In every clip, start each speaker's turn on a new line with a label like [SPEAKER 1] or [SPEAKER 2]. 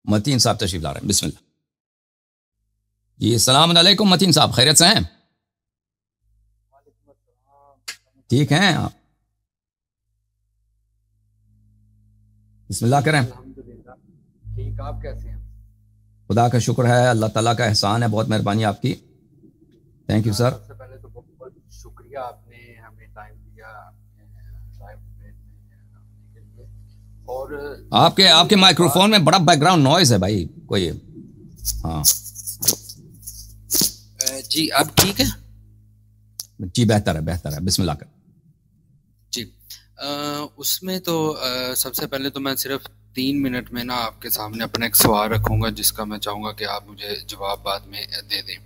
[SPEAKER 1] متین صاحب تشریف لا رہے ہیں، بسم اللہ جی۔ السلام علیکم متین صاحب، خیریت سے ہیں؟ ٹھیک ہیں آپ؟ بسم اللہ کریں۔
[SPEAKER 2] الحمدللہ ٹھیک، آپ کیسے ہیں؟
[SPEAKER 1] خدا کا شکر ہے، اللہ تعالیٰ کا احسان ہے، بہت مہربانی آپ کی، تھینک یو سر۔
[SPEAKER 2] سب سے پہلے تو بہت بہت شکریہ، آپ نے ہمیں ٹائم دیا لائف میں کے لیے۔ اور
[SPEAKER 1] آپ کے مائکروفون میں بڑا بیک گراؤنڈ نوائز ہے بھائی کوئی۔ ہاں
[SPEAKER 2] جی اب ٹھیک ہے؟
[SPEAKER 1] جی بہتر ہے، بسم اللہ کریں
[SPEAKER 2] جی۔ اس میں تو سب سے پہلے تو میں صرف 3 منٹ میں نا آپ کے سامنے اپنا ایک سوال رکھوں گا جس کا میں چاہوں گا کہ آپ مجھے جواب بعد میں دے دیں۔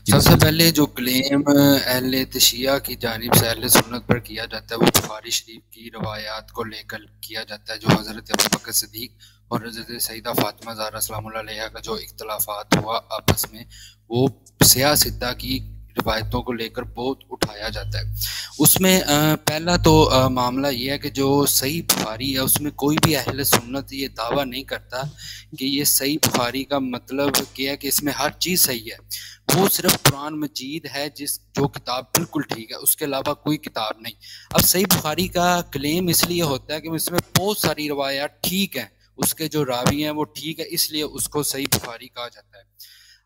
[SPEAKER 2] سب سے پہلے جو کلیم اہل تشیعہ کی جانب سے اہل سنت پر کیا جاتا ہے وہ بخاری شریف کی روایات کو لے کر کیا جاتا ہے، جو حضرت ابوبکر صدیق اور حضرت سیدہ فاطمہ زہرا سلام اللہ علیہا کا جو اختلافات ہوا آپس میں، وہ سیاہ سدہ کی روایتوں کو لے کر بہت اٹھایا جاتا ہے۔ اس میں پہلا تو معاملہ یہ ہے کہ جو صحیح بخاری ہے اس میں کوئی بھی اہل سنت یہ دعویٰ نہیں کرتا کہ یہ صحیح بخاری کا مطلب کیا ہے کہ اس میں ہر چیز صحیح ہے، وہ صرف قرآن مجید ہے جو کتاب بالکل ٹھیک ہے، اس کے علاوہ کوئی کتاب نہیں۔ اب صحیح بخاری کا کلیم اس لیے ہوتا ہے کہ اس میں بہت ساری روایات ٹھیک ہیں، اس کے جو راوی ہیں وہ ٹھیک ہے، اس لیے اس کو صحیح بخاری کہا جاتا ہے۔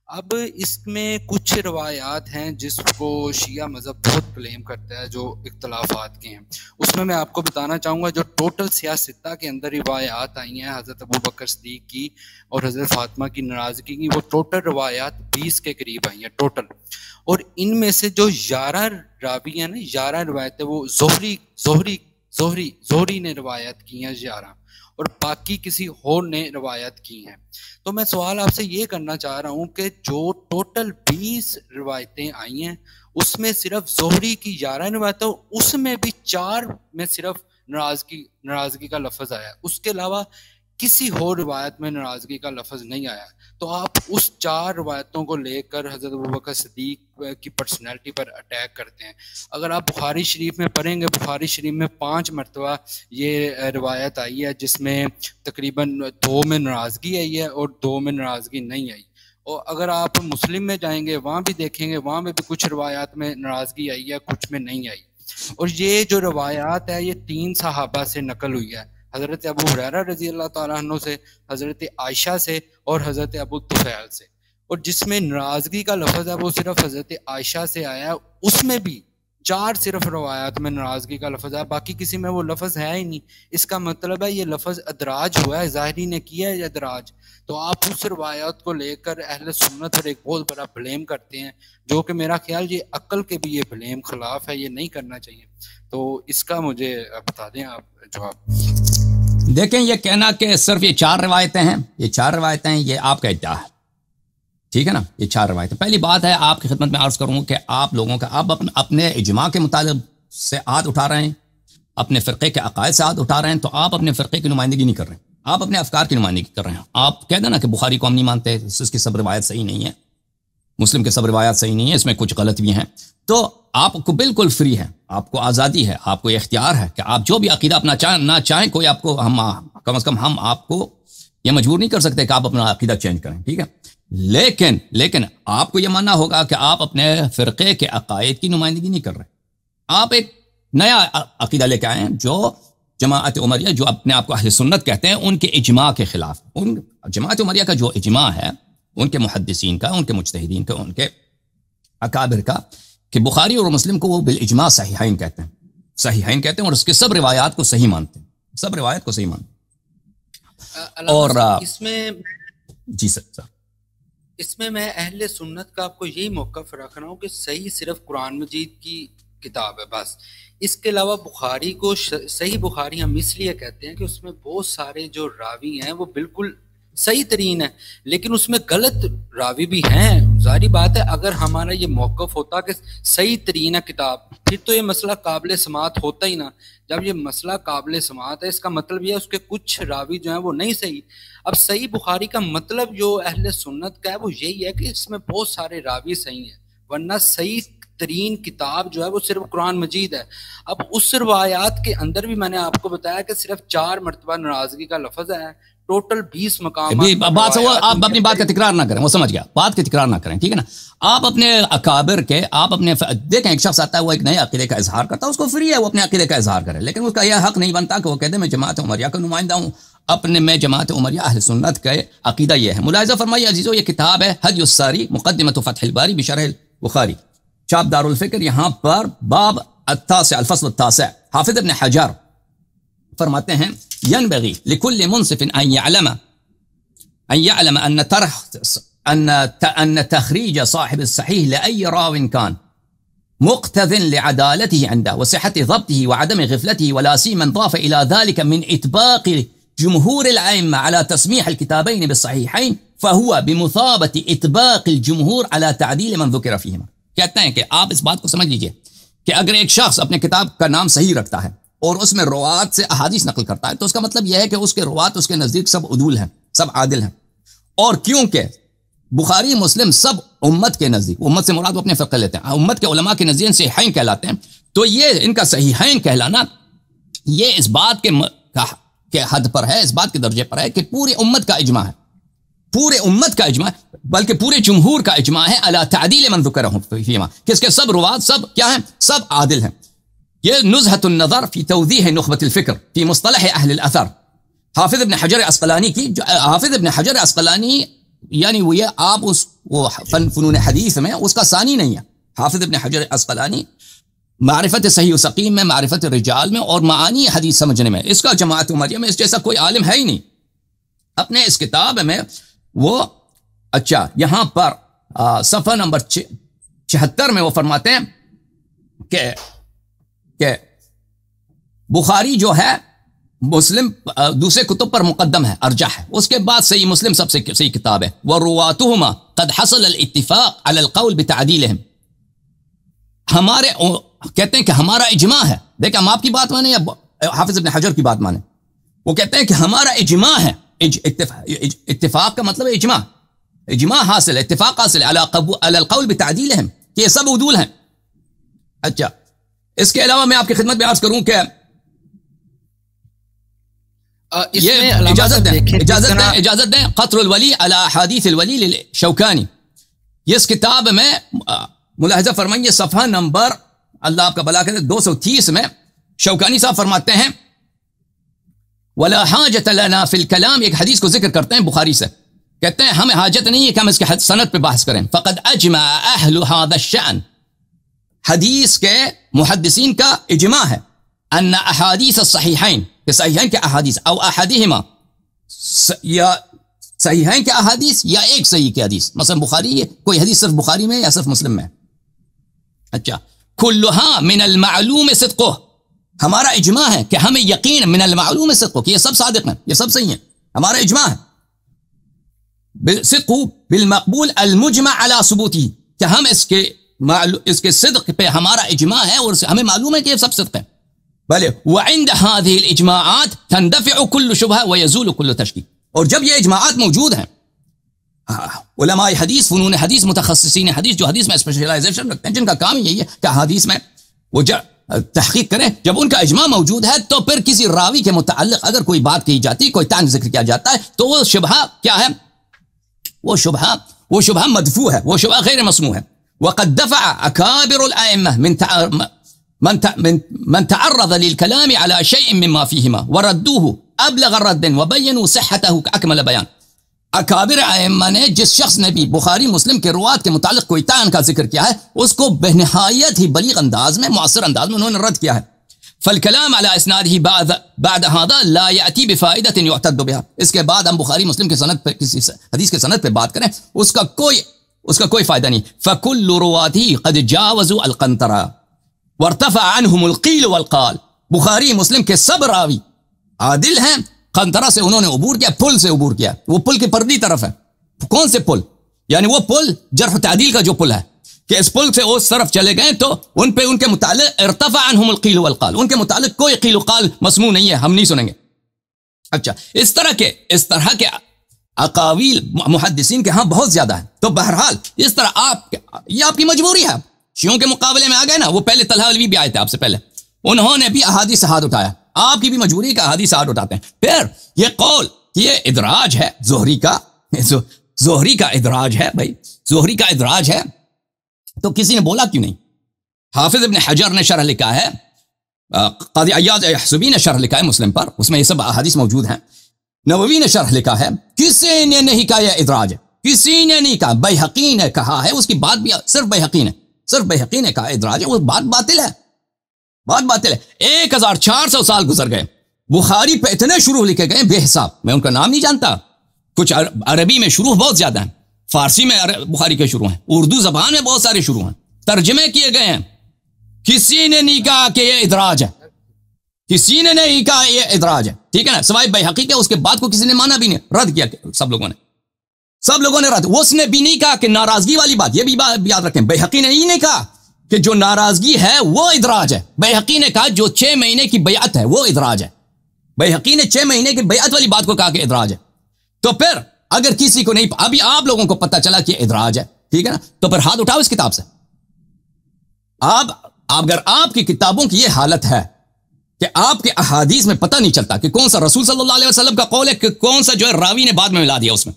[SPEAKER 2] اب اس میں کچھ روایات ہیں جس کو شیعہ مذہب بہت کلیم کرتا ہے جو اختلافات کے ہیں، اس میں آپ کو بتانا چاہوں گا جو ٹوٹل سیاہ ستہ کے اندر روایات آئی ہیں حضرت ابوبکر صدیق کی اور حضرت فاطمہ کی ناراضگی کی، وہ ٹوٹل روایات 20 کے قریب آئی ہیں ٹوٹل، اور ان میں سے جو 11 راوی ہیں نا، 11 روایتیں وہ زہری نے روایت کی ہیں 11، اور باقی کسی اور نے روایت کی ہیں۔ تو میں سوال آپ سے یہ کرنا چاہ رہا ہوں کہ جو ٹوٹل 20 روایتیں آئی ہیں اس میں صرف زہری کی 11 روایتیں، اس میں بھی 4 میں صرف ناراضگی کا لفظ آیا، اس کے علاوہ کسی اور روایت میں ناراضگی کا لفظ نہیں آیا۔ تو آپ اس 4 روایتوں کو لے کر حضرت ابوبکر صدیق کی پرسنالٹی پر اٹیک کرتے ہیں۔ اگر آپ بخاری شریف میں پڑھیں گے، بخاری شریف میں 5 مرتبہ یہ روایت آئی ہے جس میں تقریباً 2 میں ناراضگی آئی ہے اور 2 میں ناراضگی نہیں آئی، اور اگر آپ مسلم میں جائیں گے وہاں بھی دیکھیں گے، وہاں میں بھی کچھ روایات میں ناراضگی آئی ہے، کچھ میں نہیں آئی۔ اور یہ جو روایات ہے یہ 3 صحابہ سے نقل ہوئی ہے، حضرت ابو ہریرہ رضی اللہ تعالیٰ عنہ سے، حضرت عائشہ سے اور حضرت ابو طفیل سے، اور جس میں ناراضگی کا لفظ ہے وہ صرف حضرت عائشہ سے آیا ہے، اس میں بھی 4 صرف روایات میں ناراضگی کا لفظ ہے، باقی کسی میں وہ لفظ ہے ہی نہیں۔ اس کا مطلب ہے یہ لفظ ادراج ہوا ہے، ظاہری نے کیا ہے ادراج۔ تو آپ اس روایات کو لے کر اہل سنت پر ایک بہت بڑا بلیم کرتے ہیں، جو کہ میرا خیال یہ عقل کے بھی یہ بلیم خلاف ہے، یہ نہیں کرنا چاہیے۔ تو اس کا مجھے بتا دیں آپ جواب۔
[SPEAKER 1] دیکھیں یہ کہنا کہ صرف یہ 4 روایتیں ہیں، یہ 4 روایتیں ہیں، یہ آپ کا ادعا ہے، ٹھیک ہے نا، یہ 4 روایتیں۔ پہلی بات ہے آپ کی خدمت میں عرض کروں کہ آپ لوگوں کا آپ اپنے اجماع کے مطالب سے ہاتھ اٹھا رہے ہیں، اپنے فرقے کے عقائد سے ہاتھ اٹھا رہے ہیں، تو آپ اپنے فرقے کی نمائندگی نہیں کر رہے ہیں، آپ اپنے افکار کی نمائندگی کر رہے ہیں۔ آپ کہہ دینا کہ بخاری کو ہم نہیں مانتے، اس کی سب روایت صحیح نہیں ہے، مسلم کے سب روایات صحیح نہیں ہے، اس میں کچھ غلط بھی ہیں، تو آپ کو بالکل فری ہے، آپ کو آزادی ہے، آپ کو اختیار ہے کہ آپ جو بھی عقیدہ اپنا نہ چاہیں، کوئی آپ کو کم از کم ہم آپ کو یہ مجبور نہیں کر سکتے کہ آپ اپنا عقیدہ چینج کریں، ٹھیک ہے۔ لیکن آپ کو یہ ماننا ہوگا کہ آپ اپنے فرقے کے عقائد کی نمائندگی نہیں کر رہے، آپ ایک نیا عقیدہ لے کے آئے ہیں جو جماعت عمریہ، جو اپنے آپ کو اہل سنت کہتے ہیں، ان کے اجماع کے خلاف۔ ان جماعت عمریہ کا جو اجماع ہے، ان کے محدثین کا، ان کے مجتہدین کا، ان کے اکابر کا، کہ بخاری اور مسلم کو وہ بالاجماع صحیحین کہتے ہیں، اور اس کے سب روایات کو صحیح مانتے ہیں، سب روایت کو صحیح مانتے ہیں۔ اور
[SPEAKER 2] اس میں
[SPEAKER 1] جی سر،
[SPEAKER 2] اس میں میں اہل سنت کا آپ کو یہی موقف رکھ رہا ہوں کہ صحیح صرف قرآن مجید کی کتاب ہے بس، اس کے علاوہ بخاری کو صحیح بخاری ہم اس لیے کہتے ہیں کہ اس میں بہت سارے جو راوی ہیں وہ بالکل صحیح ترین ہے، لیکن اس میں غلط راوی بھی ہیں۔ ظاہری بات ہے اگر ہمارا یہ موقف ہوتا کہ صحیح ترین ہے کتاب، پھر تو یہ مسئلہ قابل سماعت ہوتا ہی نہ۔ جب یہ مسئلہ قابل سماعت ہے اس کا مطلب یہ ہے اس کے کچھ راوی جو ہیں وہ نہیں صحیح۔ اب صحیح بخاری کا مطلب جو اہل سنت کا ہے وہ یہی ہے کہ اس میں بہت سارے راوی صحیح ہیں، ورنہ صحیح ترین کتاب جو ہے وہ صرف قرآن مجید ہے. اب اس روایات کے اندر بھی میں نے آپ کو بتایا کہ صرف 4 مرتبہ ناراضگی کا لفظ ہے, ٹوٹل 20 مقام.
[SPEAKER 1] بات آپ اپنی بات کا تکرار نہ کریں, وہ سمجھ گیا, بات کا تکرار نہ کریں, ٹھیک ہے نا. آپ اپنے اکابر کے, آپ اپنے دیکھیں ایک شخص آتا ہے وہ ایک نئے عقیدے کا اظہار کرتا ہے, اس کو فری ہے وہ اپنے عقیدے کا اظہار کرے, لیکن اس کا یہ حق نہیں بنتا کہ وہ کہتے میں جماعت عمریہ کا نمائندہ ہوں, اپنے میں جماعت عمریہ اہل سنت کا عقیدہ یہ ہے. ملاحظہ فرمائیے عزیزو, یہ کتاب ہے حدی الساری مقدمۃ فتح الباری بشرح البخاری, چاپ دار الفکر. یہاں پر باب التاسع الفصل التاسع, حافظ ابن حجر فرماتے ہیں ينبغي لكل منصف أن يعلم أن تخريج صاحب الصحيح لأي راو كان مقتضٍ لعدالته عنده وصحة ضبطه وعدم غفلته ولا سيما ضاف إلى ذلك من إطباق جمهور الأئمة على تسميح الكتابين بالصحيحين فهو بمثابة إطباق الجمهور على تعديل من ذكر فيهما. کہتے ہیں کہ آپ اس بات کو سمجھ لیجئے کہ اگر ایک شخص اپنے کتاب کا نام صحیح رکھتا ہے اور اس میں روات سے احادیث نقل کرتا ہے تو اس کا مطلب یہ ہے کہ اس کے روات اس کے نزدیک سب عدول ہیں, سب عادل ہیں. اور کیونکہ بخاری مسلم سب امت کے نزدیک, امت سے مراد وہ اپنے فقہ لیتے ہیں, امت کے علماء کے نزدیک صحیحین کہلاتے ہیں, تو یہ ان کا صحیحین کہلانا یہ اس بات کے حد پر ہے, اس بات کے درجے پر ہے کہ پوری امت کا اجماع ہے, پورے امت کا اجماع, بلکہ پورے جمہور کا اجماع ہے علی تعدیل من ذکرہ فیما, کہ اس کے سب روات سب کیا ہیں, سب عادل ہیں. یہ نزہۃ النظر فی توضیح نخبۃ الفکر فی مصطلح اہل الاثر, حافظ ابن حجر عسقلانی کی. جو حافظ ابن حجر عسقلانی یعنی وہ یہ آپ اس وہ فنون حدیث میں اس کا ثانی نہیں ہے. حافظ ابن حجر عسقلانی معرفت صحیح و سقیم میں, معرفت رجال میں اور معانی حدیث سمجھنے میں, اس کا جماعت عمریہ میں اس جیسا کوئی عالم ہے ہی نہیں. اپنے اس کتاب میں وہ اچھا یہاں پر صفحہ نمبر 76 میں وہ فرماتے ہیں کہ بخاری جو ہے مسلم دوسرے کتب پر مقدم ہے, ارجح ہے, اس کے بعد صحیح مسلم سب سے صحیح کتاب ہے. وَرُوَاتُهُمَا قَدْ حَصَلَ الْاتِّفَاقِ عَلَى الْقَوْلِ بِتَعْدِيلِهِمْ, ہمارے کہتے ہیں کہ ہمارا اجماع ہے. دیکھیں ہم آپ کی بات مانیں یا حافظ ابن حجر کی بات مانیں, وہ کہتے ہیں کہ ہمارا اجماع ہے. اتفاق کا مطلب اجماع, اجماع حاصل, اتفاق حاصل علی القول بتعدیلہم, کہ یہ سب عدول ہیں. اچھا اس کے علاوہ میں آپ کی خدمت میں عرض کروں کہ اجازت دیں قطر الولی علی احادیث الولی للشوکانی, یہ اس کتاب میں ملاحظہ فرمائیے صفحہ نمبر اللہ آپ کا بلا کرے 230 میں شوکانی صاحب فرماتے ہیں ولا حاجت لنا فی الکلام, ایک حدیث کو ذکر کرتے ہیں بخاری سے, کہتے ہیں ہمیں حاجت نہیں ہے کہ ہم اس کے سند پہ بحث کریں. فقد اجمع اہل هذا الشأن, حدیث کے محدثین کا اجماع ہے ان احادیث الصحیحین, کہ صحیحین کے احادیث او احدہما, یا صحیحین کے احادیث یا ایک صحیح کے حدیث, مثلا بخاری کوئی حدیث صرف بخاری میں یا صرف مسلم میں, اچھا کلھا من المعلوم صدقہ, ہمارا اجماع ہے کہ ہمیں یقین من المعلوم صدقہ کہ یہ سب صادق ہیں, یہ سب صحیح ہیں, ہمارا اجماع ہے. صدق بالمقبول المجمع علی ثبوتی, کہ ہم اس کے صدق پہ ہمارا اجماع ہے اور ہمیں معلوم ہے کہ یہ سب صدق ہیں. بلے وعند هذه الاجماعات تندفع كل شبهه ويزول كل تشکیک, اور جب یہ اجماعات موجود ہیں, علماء حدیث, فنون حدیث, متخصصین حدیث جو حدیث میں اسپیشلائزیشن رکھتے ہیں, جن کا کام یہی ہے کہ حدیث میں وہ تحقیق کریں, جب ان کا اجماع موجود ہے تو پھر کسی راوی کے متعلق اگر کوئی بات کہی جاتی, کوئی طعن ذکر کیا جاتا ہے, تو وہ شبہہ کیا ہے, وہ شبہہ مدفوع ہے, وہ شبہہ غیر مسموع ہے. وقد دفع اکابر الائمہ من تعرض للكلام على شيء مما فيهما وردوه ابلغ الرد وبينوا صحته اكمل بیان. اکابر ائمہ نے جس شخص نے بھی بخاری مسلم کے روات کے متعلق کوئی طعن کا ذکر کیا ہے, اس کو بنہایت ہی بلیغ انداز میں, مؤثر انداز میں انہوں نے رد کیا ہے. فالکلام على اسناده بعد هذا لا ياتي بفائدة يعتد بها, اس کے بعد ہم بخاری مسلم کے سند پہ, کسی حدیث کے سند پہ بات کریں, اس کا کوئی فائدہ نہیں. فكل رواته قد جاوزوا القنطرة وارتفع عنهم القيل والقال, بخاری مسلم کے سب راوی عادل ہیں, قنطرہ سے انہوں نے عبور کیا, پل سے عبور کیا, وہ پل کی پردی طرف ہے. کون سے پل, یعنی وہ پل جرح تعدیل کا جو پل ہے, کہ اس پل سے اس طرف چلے گئے تو ان پہ ان کے متعلق ارتفع عنہم القیل والقال, ان کے متعلق کوئی قیل و قال مسموع نہیں ہے, ہم نہیں سنیں گے. اچھا اس طرح کے اقاویل محدثین کے ہاں بہت زیادہ ہیں. تو بہرحال اس طرح یہ آپ کی مجبوری ہے, شیعوں کے مقابلے میں آ گئے نا، وہ پہلے طلحہ علوی بھی آئے تھے آپ سے پہلے، انہوں نے بھی احادیث سے ہاتھ اٹھایا، آپ کی بھی مجبوری کا احادیث سے ہاتھ اٹھاتے ہیں۔ پھر یہ قول، یہ ادراج ہے زہری کا، زہری کا ادراج ہے بھائی، زہری کا ادراج ہے، تو کسی نے بولا کیوں نہیں؟ حافظ ابن حجر نے شرح لکھا ہے، قاضی عیاض یحسبی نے شرح لکھا ہے مسلم پر، اس میں یہ سب احادیث موجود ہیں، نووی نے شرح لکھا ہے، کسی نے نہیں کہا یہ ادراج ہے، کسی نے نہیں کہا، بیہقی نے کہا ہے، اس کی بات بھی صرف بیہقی نے کہا ادراج ہے، وہ بات باطل ہے، بات باطل ہے۔ 1400 سال گزر گئے، بخاری پہ اتنے شروح لکھے گئے بے حساب، میں ان کا نام نہیں جانتا، کچھ عربی میں شروح بہت زیادہ ہیں، فارسی میں بخاری کے شروح ہیں، اردو زبان میں بہت سارے شروح ہیں، ترجمے کیے گئے ہیں، کسی نے نہیں کہا کہ یہ ادراج ہے، کسی نے نہیں کہا یہ ادراج ہے، ٹھیک ہے نا، سوائے بیہقی کے، اس کے بعد کو کسی نے مانا بھی نہیں، رد کیا سب لوگوں نے رد، اس نے بھی نہیں کہا کہ ناراضگی والی بات، یہ بھی یاد رکھیں، بیہقی نے یہ نہیں کہا کہ جو ناراضگی ہے وہ ادراج ہے، بیہقی نے کہا جو 6 مہینے کی بیعت ہے وہ ادراج ہے، بیہقی نے 6 مہینے کی بیعت والی بات کو کہا کہ ادراج ہے۔ تو پھر اگر کسی کو نہیں، ابھی آپ لوگوں کو پتہ چلا کہ ادراج ہے، ٹھیک ہے نا، تو پھر ہاتھ اٹھاؤ اس کتاب سے۔ اگر آپ کی کتابوں کی یہ حالت ہے کہ آپ کے احادیث میں پتہ نہیں چلتا کہ کون سا رسول صلی اللہ علیہ وسلم کا قول ہے کہ کون سا جو ہے راوی نے بعد میں ملا دیا، اس میں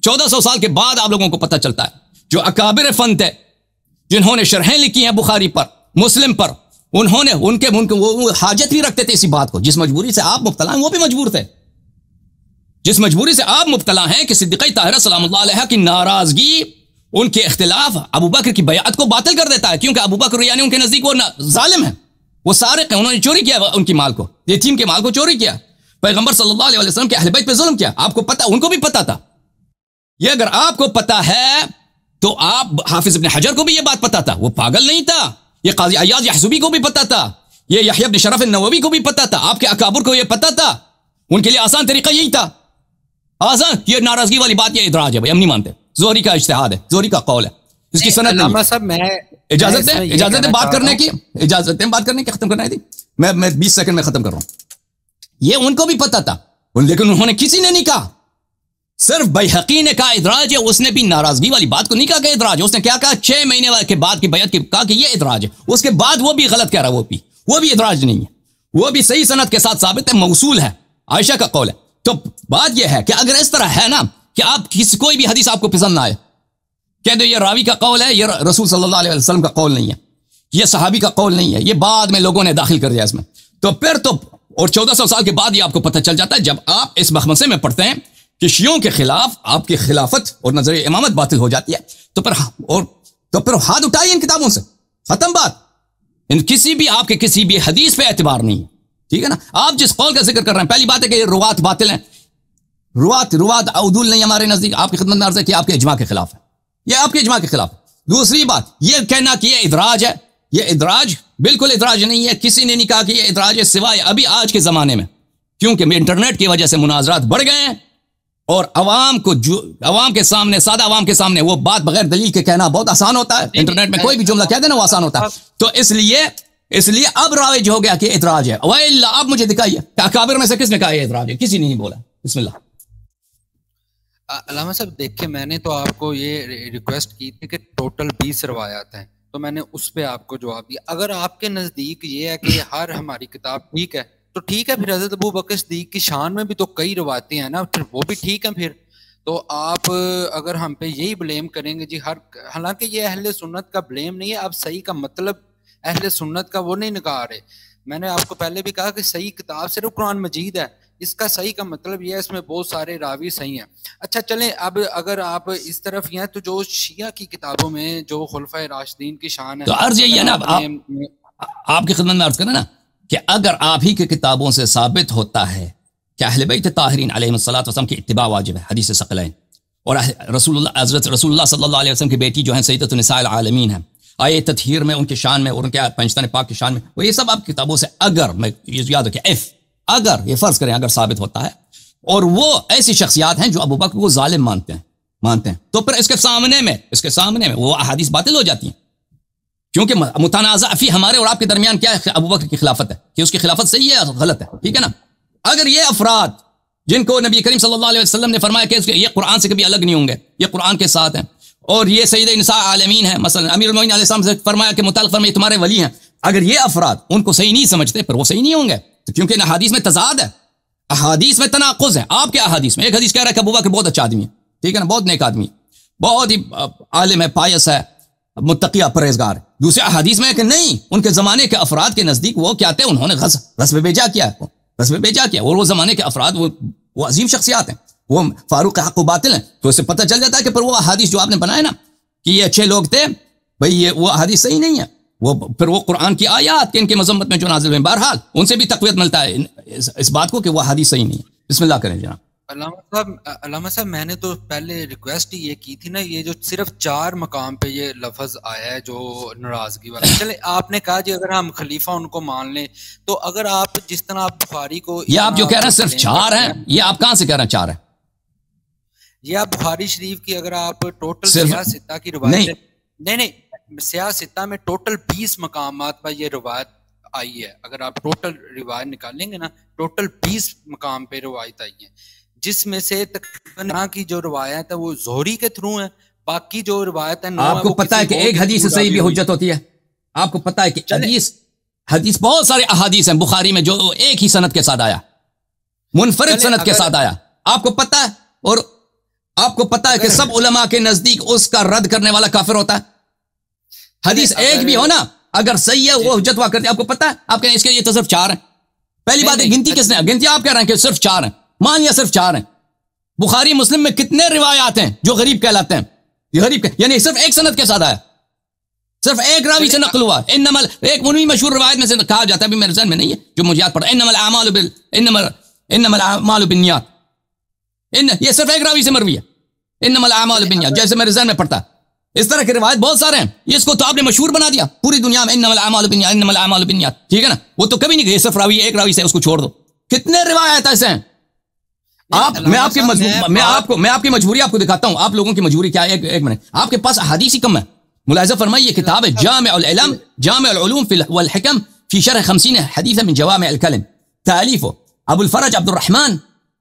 [SPEAKER 1] 1400 سال کے بعد آپ لوگوں کو پتہ چلتا ہے، جو اکابر فن تھے جنہوں نے شرحیں لکھی ہیں بخاری پر، مسلم پر، انہوں نے ان کے وہ حاجت بھی رکھتے تھے اسی بات کو، جس مجبوری سے آپ مبتلا ہیں وہ بھی مجبور تھے، جس مجبوری سے آپ مبتلا ہیں کہ صدیقہ طاہرہ سلام اللہ علیہ کی ناراضگی، ان کے اختلاف ابو بکر کی بیعت کو باطل کر دیتا ہے، کیونکہ ابو بکر یعنی ان کے نزدیک وہ ظالم ہے، وہ سارق ہیں، انہوں نے چوری کیا ان کی مال کو، یتیم کے مال کو چوری کیا، پیغمبر صلی اللہ علیہ وسلم کے اہل بیت پہ ظلم کیا، آپ کو پتہ، ان کو بھی پتہ تھا۔ یہ اگر آپ کو پتہ ہے تو آپ حافظ ابن حجر کو بھی یہ بات پتہ تھا، وہ پاگل نہیں تھا، یہ قاضی عیاض یحسبی کو بھی پتہ تھا، یہ یحییٰ بن شرف النووی کو بھی پتہ تھا، آپ کے اکابر کو یہ پتہ تھا، ان کے لیے آسان طریقہ یہی تھا، آسان، یہ ناراضگی والی بات یہ ادراج ہے بھائی، ہم نہیں مانتے، زہری کا اجتہاد ہے، زہری کا قول ہے، اس کی سند نہیں ہے۔ اجازت ہے بات کرنے کی، اجازت ہے بات کرنے کی، ختم کرنا ہے، میں 20 سیکنڈ میں ختم کر رہا ہوں۔ یہ ان کو بھی پتہ تھا، لیکن انہوں نے کسی نے نہیں کہا، صرف بیہقی نے کہا ادراج ہے، اس نے بھی ناراضگی والی بات کو نہیں کہا کہ ادراج ہے، اس نے کیا کہا 6 مہینے کے بعد کی بیعت کی کہا کہ یہ ادراج ہے، اس کے بعد وہ بھی غلط کہہ رہا ہے، وہ بھی ادراج نہیں ہے، وہ بھی صحیح سند کے ساتھ ثابت ہے، موصول ہے، عائشہ کا قول ہے۔ تو بات یہ ہے کہ اگر اس طرح ہے نا کہ آپ کوئی بھی حدیث آپ کو پسند نہ آئے، کہہ دو یہ راوی کا قول ہے، یہ رسول صلی اللہ علیہ وسلم کا قول نہیں ہے، یہ صحابی کا قول نہیں ہے، یہ بعد میں لوگوں نے داخل کر دیا اس میں، تو پھر تو اور 1400 سال کے بعد یہ آپ کو پتہ چل جاتا ہے جب آپ اس مخمصے میں پڑھتے ہیں کہ شیعوں کے خلاف آپ کی خلافت اور نظر امامت باطل ہو جاتی ہے، تو پھر ہاتھ اٹھائیے ان کتابوں سے، ختم بات، ان کسی بھی آپ کے کسی بھی حدیث پہ اعتبار نہیں ہے، ٹھیک ہے نا۔ آپ جس قول کا ذکر کر رہے ہیں، پہلی بات ہے کہ یہ روات باطل ہیں، روات عدول نہیں ہمارے نزدیک، آپ کی خدمت میں عرض ہے کہ آپ کے اجماع کے خلاف ہے، یہ آپ کے اجماع کے خلاف ہے۔ دوسری بات یہ کہنا کہ یہ ادراج ہے، یہ ادراج بالکل ادراج نہیں ہے، کسی نے نہیں کہا کہ یہ ادراج ہے، سوائے ابھی آج کے زمانے میں، کیونکہ انٹرنیٹ کی وجہ سے مناظرات بڑھ گئے ہیں اور عوام کے سامنے، سادہ عوام کے سامنے وہ بات بغیر دلیل کے کہنا بہت آسان ہوتا ہے، انٹرنیٹ میں کوئی بھی جملہ کہہ دینا وہ آسان ہوتا ہے، تو اس لیے اب رائج ہو گیا کہ ادراج ہے، وَإِلَّا آپ مجھے دکھائیے کہ اکابر میں سے کس نے کہا یہ ادراج ہے، کسی نے نہیں بولا۔ بسم اللہ۔
[SPEAKER 2] علامہ صاحب دیکھیں، میں نے تو آپ کو یہ ریکویسٹ کی تھی کہ ٹوٹل 20 روایات ہیں، تو میں نے اس پہ آپ کو جواب دیا۔ اگر آپ کے نزدیک یہ ہے کہ ہر ہماری کتاب ٹھیک ہے تو ٹھیک ہے، پھر حضرت ابو بکر صدیق کی شان میں بھی تو کئی روایتیں ہیں نا، پھر وہ بھی ٹھیک ہیں۔ پھر تو آپ اگر ہم پہ یہی بلیم کریں گے جی حالانکہ یہ اہل سنت کا بلیم نہیں ہے، آپ صحیح کا مطلب اہل سنت کا وہ نہیں نکال رہے۔ میں نے آپ کو پہلے بھی کہا کہ صحیح کتاب صرف قرآن مجید ہے، اس کا صحیح کا مطلب یہ ہے اس میں بہت سارے راوی صحیح ہیں۔ اچھا چلیں، اب اگر آپ اس طرف ہی ہیں تو جو شیعہ کی کتابوں میں جو خلفائے راشدین کی شان ہے،
[SPEAKER 1] تو عرض یہی ہے نا، آپ کی خدمت میں عرض کرنا نا کہ اگر آپ ہی کی کتابوں سے ثابت ہوتا ہے کہ اہل بیت طاہرین علیہم الصلوۃ والسلام کی اتباع واجب ہے، حدیث ثقلین، اور حضرت رسول اللہ صلی اللہ علیہ وسلم کی بیٹی جو ہیں سیدۃ النساء العالمین ہیں، آئے تطہیر میں ان کے شان میں اور ان کے پنجتن پاک کی شان میں، وہ یہ سب آپ کتابوں سے اگر میں یاد رکھیں اگر یہ فرض کریں اگر ثابت ہوتا ہے، اور وہ ایسی شخصیات ہیں جو ابو بکر کو ظالم مانتے ہیں، تو پھر اس کے سامنے میں وہ احادیث باطل ہو جاتی ہیں، کیونکہ متنازع فی ہمارے اور آپ کے درمیان کیا ہے؟ ابو بکر کی خلافت ہے، کہ اس کی خلافت صحیح ہے غلط ہے، ٹھیک ہے نا۔ اگر یہ افراد جن کو نبی کریم صلی اللہ علیہ وسلم نے فرمایا کہ یہ قرآن سے کبھی الگ نہیں ہوں گے، یہ قرآن کے ساتھ ہیں، اور یہ سید نساء عالمین ہے، مثلا امیر المومنین علیہ السلام سے فرمایا کہ متعلق فرمائے تمہارے ولی ہیں، اگر یہ افراد ان کو صحیح نہیں سمجھتے پھر وہ صحیح نہیں ہوں گے، تو کیونکہ ان احادیث میں تضاد ہے، احادیث میں تناقض ہے. آپ کے احادیث میں ایک حدیث کہہ رہا ہے کہ ابوبکر بہت اچھا آدمی ہے، ٹھیک ہے نا، بہت نیک آدمی ہے، بہت ہی عالم ہے، پایس ہے، متقیہ پرہیزگار. دوسرے احادیث میں ہے کہ نہیں، ان کے زمانے کے افراد کے نزدیک وہ کیا تھے، انہوں نے غصب بیجا کیا ہے، غصب بیجا کیا، اور وہ زمانے کے افراد وہ عظیم شخصیات ہیں، وہ فاروق حق و باطل ہیں. تو اس سے پتہ چل جاتا ہے کہ پھر وہ احادیث جو آپ نے بنائے نا کہ یہ اچھے لوگ تھے، بھئی یہ وہ احادیث صحیح نہیں ہے، وہ پھر وہ قرآن کی آیات کے ان کے مذمت میں جو نازل ہوئے، بہرحال ان سے بھی تقویت ملتا ہے اس بات کو کہ وہ حدیث صحیح نہیں ہے. بسم اللہ کریں جناب.
[SPEAKER 2] علامہ صاحب میں نے تو پہلے ریکویسٹ یہ کی تھی نا، یہ جو صرف 4 مقام پہ یہ لفظ آیا ہے جو ناراضگی والا، چلے آپ نے کہا جی اگر ہم خلیفہ ان کو مان لیں، تو اگر آپ جس طرح آپ بخاری کو،
[SPEAKER 1] یہ آپ جو کہہ رہے ہیں صرف 4 ہیں، یہ آپ کہاں سے کہہ رہے ہیں 4 ہیں؟
[SPEAKER 2] یہ آپ بخاری شریف کی اگر آپ ٹوٹل سیاہ ستہ کی روایت، نہیں سیاہ ستہ میں ٹوٹل 20 مقامات پر یہ روایت آئی ہے، اگر آپ ٹوٹل روایت نکالیں گے نا، ٹوٹل 20 مقام پہ روایت آئی ہے، جس میں سے تقریباً کی جو روایت ہے وہ زہری کے تھرو ہے، باقی جو روایت ہے
[SPEAKER 1] آپ کو پتا ہے کہ ایک حدیث سے صحیح بھی حجت ہوتی ہے، آپ کو پتا ہے کہ حدیث بہت سارے احادیث ہیں بخاری میں جو ایک ہی سند کے ساتھ آیا، منفرد سند کے ساتھ آیا، آپ کو پتا ہے، اور آپ کو پتا ہے کہ سب علماء کے نزدیک اس کا رد کرنے والا کافر ہوتا ہے. حدیث ایک بھی ہو نا اگر صحیح ہے وہ حجت ہوا کرتی ہے. آپ کو پتا ہے، آپ کہیں اس کے یہ تو صرف 4 ہیں. پہلی بات ہے گنتی کس نے، گنتی آپ کہہ رہے ہیں کہ صرف 4 ہیں، مان لیا صرف 4 ہیں. بخاری مسلم میں کتنے روایات ہیں جو غریب کہلاتے ہیں، یہ غریب یعنی صرف ایک سند کے ساتھ آیا، صرف ایک راوی سے نقل ہوا. انما ایک انہی مشہور روایت میں سے کہا جاتا ہے، ابھی میرے ذہن میں نہیں ہے جو مجھے یاد پڑا، انما الاعمال بالنیات، یہ صرف ایک راوی سے مروی ہے، انما الاعمال بالنیات، جیسے میرے ذہن میں پڑتا ہے. اس طرح کی روایت بہت سارے ہیں، اس کو تو آپ نے مشہور بنا دیا پوری دنیا میں، انما الاعمال بالنیات، انما الاعمال بالنیات، ٹھیک ہے نا. وہ تو کبھی نہیں کہ صرف راوی ایک راوی سے اس کو چھوڑ دو. کتنے روایت ایسے ہیں. میں آپ کی مجبوری آپ کو دکھاتا ہوں، آپ لوگوں کی مجبوری کیا ہے. ایک منٹ، آپ کے پاس احادیث ہی کم ہے. ملاحظہ فرمائیے، یہ کتاب ہے جامع العلوم والحکم فی شرح 50 حدیث من جوامع الکلم، تالیف ابو الفرج عبد الرحمن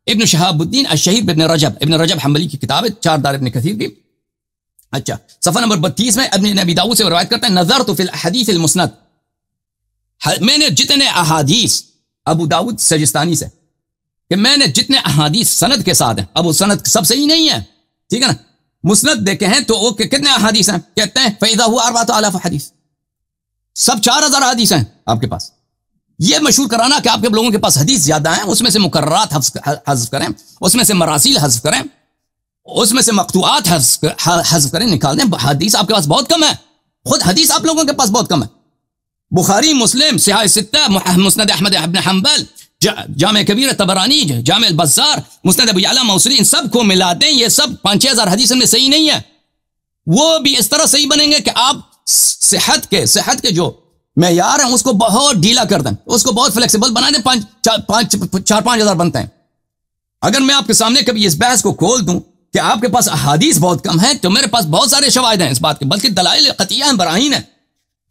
[SPEAKER 1] ابن شہاب الدین الشہید ابن رجب حنبلی کی کتاب ہے، 4 دار ابن کثیر کی. اچھا، صفحہ نمبر 32 میں ابن ابی داؤد سے روایت کرتا ہے، نظرت فی الحدیث المسند، میں نے جتنے احادیث ابو داؤد سجستانی سے کہ میں نے جتنے احادیث سند کے ساتھ ہیں، اب وہ سند سب صحیح نہیں ہے، ٹھیک ہے نا، مسند دیکھے ہیں تو وہ کتنے احادیث ہیں، کہتے ہیں فَإِذَا هُوَ 4,000 حدیث، سب 4,000 حدیث ہیں آپ کے پاس. یہ مشہور کرانا کہ آپ کے لوگوں کے پاس حدیث زیادہ ہیں، اس میں سے مکررات حذف کریں، اس میں سے مراسیل حذف کریں، اس میں سے مقطوعات حذف کریں، نکال دیں. حدیث آپ کے پاس بہت کم ہے، خود حدیث آپ لوگوں کے پاس بہت کم ہے. بخاری، مسلم، صحاح ستہ، مسند احمد ابن حنبل، جامع کبیر طبرانی، جامع البزار، مسند ابو یعلا موصلی، ان سب کو ملا دیں، یہ سب 5-6 ہزار حدیث میں صحیح نہیں ہے. وہ بھی اس طرح صحیح بنیں گے کہ آپ صحت کے جو معیار ہیں اس کو بہت ڈھیلا کر دیں، اس کو بہت فلیکسیبل بنا دیں، 4-5 ہزار بنتے ہیں. اگر میں آپ کے سامنے کبھی اس بحث کو کھول دوں کہ آپ کے پاس احادیث بہت کم ہیں، تو میرے پاس بہت سارے شواہد ہیں اس بات کے، بلکہ دلائل قطعیہ ہیں، براہین ہیں.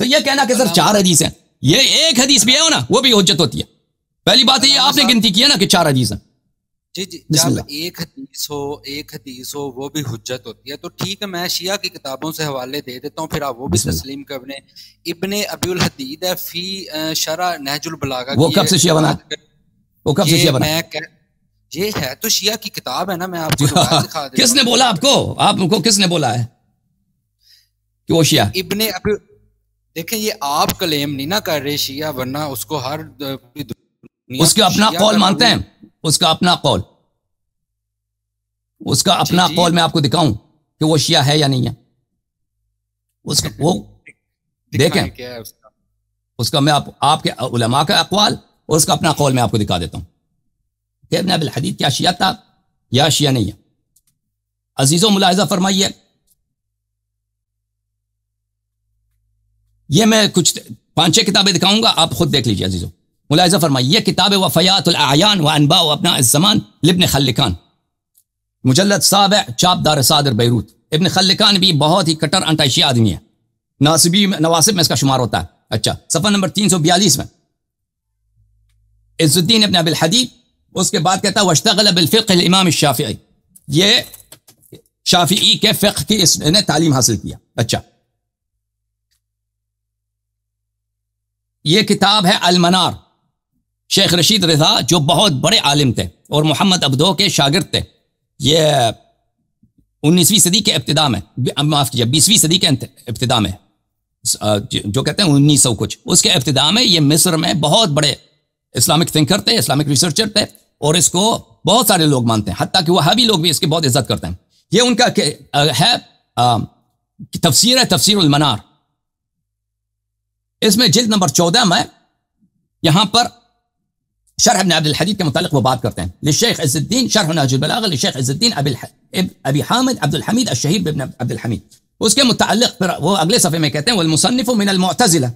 [SPEAKER 1] تو یہ کہنا کہ صرف 4 حدیث ہیں، یہ ایک حدیث بھی ہے نا وہ بھی حجت ہوتی ہے. پہلی بات ہے یہ آپ نے گنتی کیا نا کہ 4 حدیث ہیں.
[SPEAKER 2] جی جب ایک حدیث ہو وہ بھی حجت ہوتی ہے، تو ٹھیک ہے، میں شیعہ کی کتابوں سے حوالے دے دیتا ہوں، پھر آپ وہ بھی تسلیم کر لیں. ابن ابی الحدید ہے فی شرح نہج البلاغہ،
[SPEAKER 1] وہ کب سے شیعہ بنا؟
[SPEAKER 2] یہ ہے تو شیعہ کی کتاب ہے نا، میں آپ کو دکھا دیتا ہوں.
[SPEAKER 1] کس نے بولا آپ کو کس نے بولا ہے کہ وہ شیعہ؟
[SPEAKER 2] ابن ابی، دیکھیں یہ آپ کلیم نہیں نہ کر رہے شیعہ، ورنہ اس کو ہر
[SPEAKER 1] اس کا اپنا قول مانتے ہیں، اس کا اپنا قول میں آپ کو دکھاؤں کہ وہ شیعہ ہے یا نہیں ہے. اس کا وہ دیکھیں، اس کا میں آپ کے علماء کا اقوال اور اس کا اپنا قول میں آپ کو دکھا دیتا ہوں کہ ابن ابی الحدید کیا شیعہ تھا یا شیعہ نہیں ہے. عزیزو ملاحظہ فرمائیے، یہ میں کچھ 5-6 کتابیں دکھاؤں گا، آپ خود دیکھ لیجیے. عزیزو ملاحظہ فرمائیے، یہ کتاب وفیات الاعیان وانباء ابناء الزمان لابن خلکان، مجلد 7، چاپ دار صادر بیروت. ابن خلکان بھی بہت ہی کٹر انٹا شیعہ آدمی ہے، نواسب میں اس کا شمار ہوتا ہے. اچھا، صفحہ نمبر 342 میں عز الدین ابن ابی الحدید اس کے بعد کہتا ہے واشتغل بالفقہ الامام الشافعی، یہ شافعی کے فقہ کی اس نے تعلیم حاصل کیا. اچھا، یہ کتاب ہے المنار، شیخ رشید رضا جو بہت بڑے عالم تھے اور محمد عبدو کے شاگرد تھے. یہ 19ویں صدی کے ابتدا میں، معاف کیجیے 20ویں صدی کے ابتدا میں، جو کہتے ہیں 1900 کچھ، اس کے ابتدا میں یہ مصر میں بہت بڑے اسلامک تھنکر تھے، اسلامک ریسرچر تھے، اور اس کو بہت سارے لوگ مانتے ہیں، حتیٰ کہ وہابی لوگ بھی اس کی بہت عزت کرتے ہیں. یہ ان کا ہے تفسیر المنار. اس میں جلد نمبر 14 میں یہاں پر شرح ابن عبد الحدید کے متعلق وہ بات کرتے ہیں. للشیخ عز الدین شرح نهج البلاغہ للشیخ عز الدین ابی حامد عبد الحمید الشہیر بن عبد الحمید. اس کے متعلق پھر وہ اگلے صفحے میں کہتے ہیں والمصنف من المعتزلہ،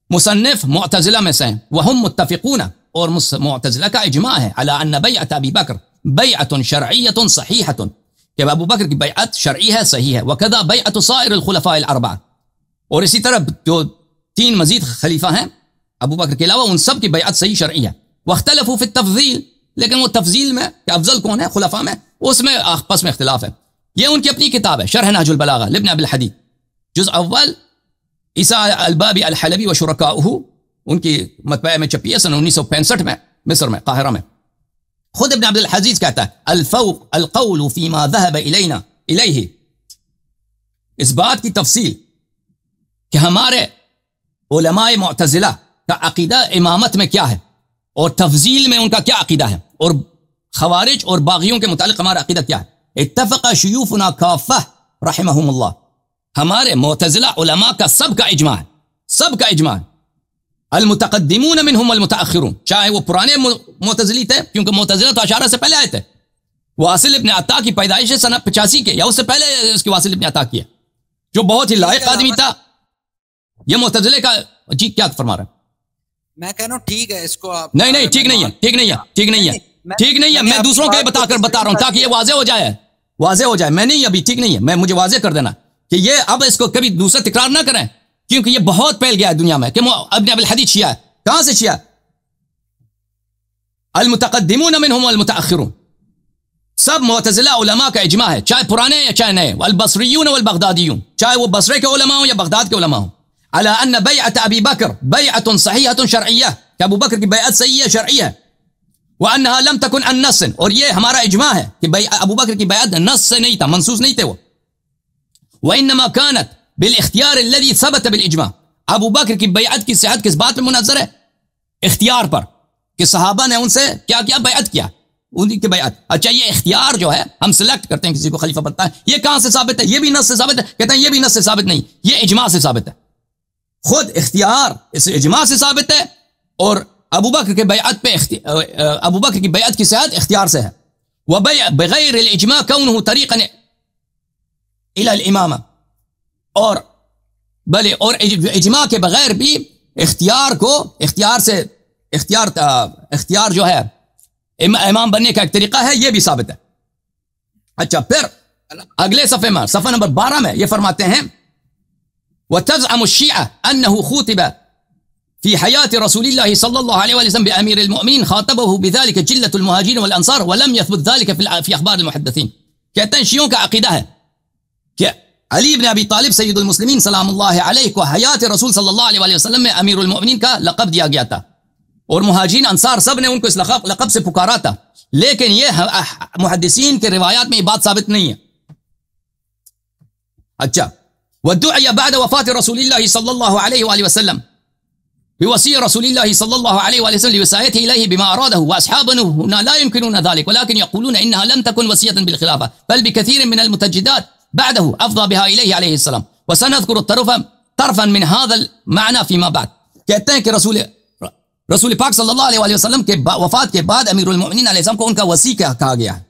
[SPEAKER 1] مصنف معتزلہ میں سے ہیں، وهم متفقون، اور معتزلہ کا اجماع ہے علی ان بیعت ابی بکر بیعت شرعیۃ صحیحۃ، کہ ابو بکر کی بیعت شرعی ہے، صحیح ہے. وکذا بیعت صائر الخلفاء الاربعہ، اور اسی طرح جو 3 مزید خلیفہ ہیں ابو بکر کے علاوہ ان سب کی بیعت صحیح شرعی ہے. واختلفوا فی التفضیل، لیکن وہ تفضیل میں کہ افضل کون ہے خلفاء میں، اس میں آپس میں اختلاف ہے. یہ ان کی اپنی کتاب ہے شرح نهج البلاغہ لابن ابی الحدید، جزء اول، عیسیٰ البابی الحلبی وشرکاؤہ، ان کی مطبعہ میں چھپی ہے سن 1965 میں مصر میں قاہرہ میں. خود ابن عبد الحدید کہتا ہے القول فيما ذهب الیہ، اس بات کی تفصیل کہ ہمارے علماء معتزلہ کا عقیدہ امامت میں کیا ہے اور تفضیل میں ان کا کیا عقیدہ ہے، اور خوارج اور باغیوں کے متعلق ہمارا عقیدہ کیا ہے. اتفق شیوخنا کافہ رحمہم اللہ، ہمارے معتزلہ علماء کا سب کا اجماع ہے، سب کا اجماع ہے. المتقدمون منہم والمتاخرون، چاہے وہ پرانے معتزلی تھے، کیونکہ معتزلہ تو اشاعرہ سے پہلے آئے تھے. واصل ابن عطا کی پیدائش سنہ 85 کے یا اس سے پہلے اس کی واصل ابن عطا کی ہے، جو بہت ہی لائق آدمی تھا. یہ معتزلے کا جی کیا فرما رہا ہے؟
[SPEAKER 2] میں کہہ رہا ہوں ٹھیک ہے، اس کو آپ
[SPEAKER 1] نہیں ٹھیک نہیں ہے، ٹھیک نہیں ہے، ٹھیک نہیں ہے، ٹھیک نہیں ہے. میں دوسروں کے بتا رہا ہوں تاکہ یہ واضح ہو جائے، واضح ہو جائے. میں نہیں، ابھی ٹھیک نہیں ہے، میں مجھے واضح کر دینا کہ یہ اب اس کو کبھی دوسرا تکرار نہ کریں، کیونکہ یہ بہت پھیل گیا ہے دنیا میں کہ ابن ابی الحدید شیعہ ہے. کہاں سے شیعہ؟ المتقدمون منہم والمتاخرون، سب معتزلہ علماء کا اجماع ہے، چاہے پرانے یا چاہے نئے. والبصریون والبغدادیون، چاہے وہ بصرے کے علماء ہوں یا بغداد کے علماء ہوں. علی ان بیعت ابی بکر بیعت صحیحۃ شرعیہ، کہ ابو بکر کی بیعت صحیح ہے، شرعی ہے. وانہا لم تکن عن نص، اور یہ ہمارا اجماع ہے کہ ابو بکر کی بیعت نص سے نہیں تھا، منصوص نہیں تھے وہ. وانما كانت بالاختیار الذي ثبت بالاجماع، ابو بکر کی بیعت کی صحت کس بات پہ منحصر ہے؟ اختیار پر، کہ صحابہ نے ان سے کیا کیا؟ بیعت کیا، ان کی بیعت. اچھا، یہ اختیار جو ہے ہم سلیکٹ کرتے ہیں کسی کو خلیفہ بنتا ہے، یہ کہاں سے ثابت ہے؟ یہ بھی نص سے ثابت ہے. کہتے ہیں یہ بھی نص سے ثابت نہیں، یہ اجماع سے ثابت ہے. خود اختیار اس اجماع سے ثابت ہے، اور ابو بکر کے بیعت پہ ابو بکر کی بیعت کی صحت اختیار سے ہے. بغیر الاجماع کونه طریقا الى الامامہ، اور بلے اور اجماع کے بغیر بھی اختیار کو اختیار جو ہے امام بننے کا ایک طریقہ ہے، یہ بھی ثابت ہے. اچھا، پھر اگلے صفحے میں صفحہ نمبر 12 میں یہ فرماتے ہیں وتزعم الشيعة أنه خوطب في حياة رسول الله صلى الله عليه وسلم بأمير المؤمنين خاطبه بذلك جلة المهاجرين والأنصار ولم يثبت ذلك في أخبار المحدثين. کہتے ہیں شیعوں کا عقیدہ ہے کہ علی بن ابی طالب سید المسلمین سلام اللہ علیہ کو حیات رسول صلی اللہ علیہ وسلم میں امیر المؤمنین کا لقب دیا گیا تھا، اور مہاجرین انصار سب نے ان کو اس لقب سے پکارا تھا. لیکن یہ محدثین کے روایات میں یہ بات ثابت نہیں ہے. اچھا، ودعي بعد وفاة رسول الله صلى الله عليه وآله وسلم بوصية رسول الله صلى الله عليه وآله وسلم لوصايته إليه بما أراده، وأصحابنا هنا لا يمكنون ذلك، ولكن يقولون إنها لم تكن وصية بالخلافة بل بكثير من المتجدات بعده أفضى بها إليه عليه السلام، وسنذكر طرفا من هذا المعنى فيما بعد. کہتے ہیں کہ رسول پاک صلی اللہ علیہ وسلم کے وفات کے بعد امیر المؤمنین علیہ السلام کو ان کا وصی کہا گیا ہے.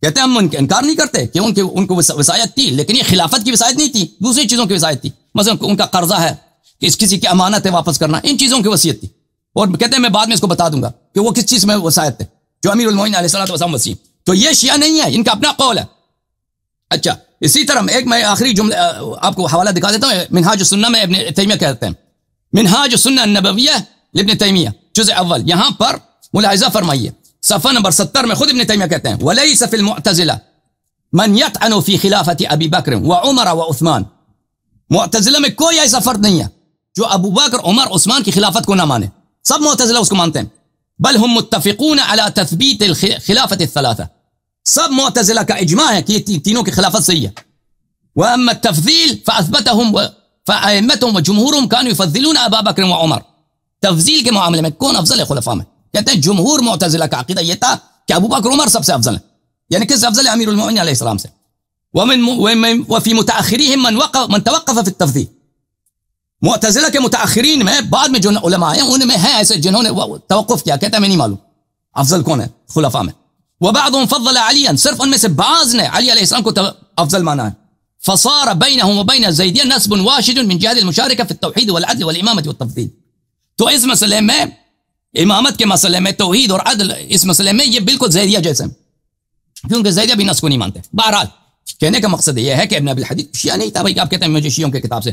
[SPEAKER 1] کہتے ہیں ہم انکار نہیں کرتے کہ ان کو وصایت تھی، لیکن یہ خلافت کی وصایت نہیں تھی، دوسری چیزوں کی وصایت تھی. مثلا ان کا قرضہ ہے کہ اس کسی کی امانت ہے واپس کرنا، ان چیزوں کی وصیت تھی. اور کہتے ہیں میں بعد میں اس کو بتا دوں گا کہ وہ کس چیز میں وصایت ہے جو امیر المؤمنین علیہ السلام وصی. تو یہ شیعہ نہیں ہے، ان کا اپنا قول ہے. اچھا، اسی طرح ایک میں آخری جملہ آپ کو حوالہ دکھا دیتا ہوں. منہاج السنہ میں ابن تیمیہ کہتے ہیں، منہاج السنہ النبویہ لابن تیمیہ جزء اول، یہاں پر ملاحظہ فرمائیے صفحہ نمبر 70 میں خود ابن تیمیہ کہتے ہیں وَلَيْسَ فِي الْمُعْتَزِلَةِ من یطعن فی خلافت ابی بکر و عمر و عثمان. معتزلہ میں کوئی ایسا فرد نہیں ہے جو ابو بکر، عمر، عثمان کی خلافت کو نہ مانے. سب معتزلہ اس کو مانتے ہیں. بل هم متفقون على تثبیت الخلافت الثلاثہ. سب معتزلہ کا اجماع ہے کہ یہ تینوں کی خلافت صحیح ہے. واما التفضیل فاثبتهم فائمتهم وجمهورهم كانوا يفضلون ابا بکر و عمر. تفضیل کے معاملے میں کون افضل ہے خلفاء میں؟ کہتے ہیں جمہور معتزلہ کا عقیدہ یہ تھا کہ ابو بکر عمر سب سے افضل ہے. یعنی کس افضل ہے؟ امیر المؤمنین علیہ السلام سے. وفي متاخرهم من توقف في التفضیل. معتزلہ کے متاخرین میں بعد میں جو علماء ہیں ان میں ہیں ایسے جنہوں نے توقف کیا، کہتا ہے میں نہیں معلوم افضل کون ہے خلفاء میں. وبعضهم فضل عليا، صرف ان میں سے بعض نے علی علیہ السلام کو افضل مانا ہے. فصار بينهم وبين الزيدية نسب واشد من جهة المشاركة في التوحيد والعدل والإمامة والتفضيل. تو اس مسئلے میں، امامت کے مسئلے میں، توحید اور عدل، اس مسئلے میں یہ بالکل زیدیہ جیسے ہیں، کیونکہ زیدیہ بھی نس کو نہیں مانتے. بہرحال کہنے کا مقصد یہ ہے کہ ابن ابی الحدید شیعہ نہیں تھا بھائی. آپ کہتے ہیں مجھے شیعوں کی کتاب سے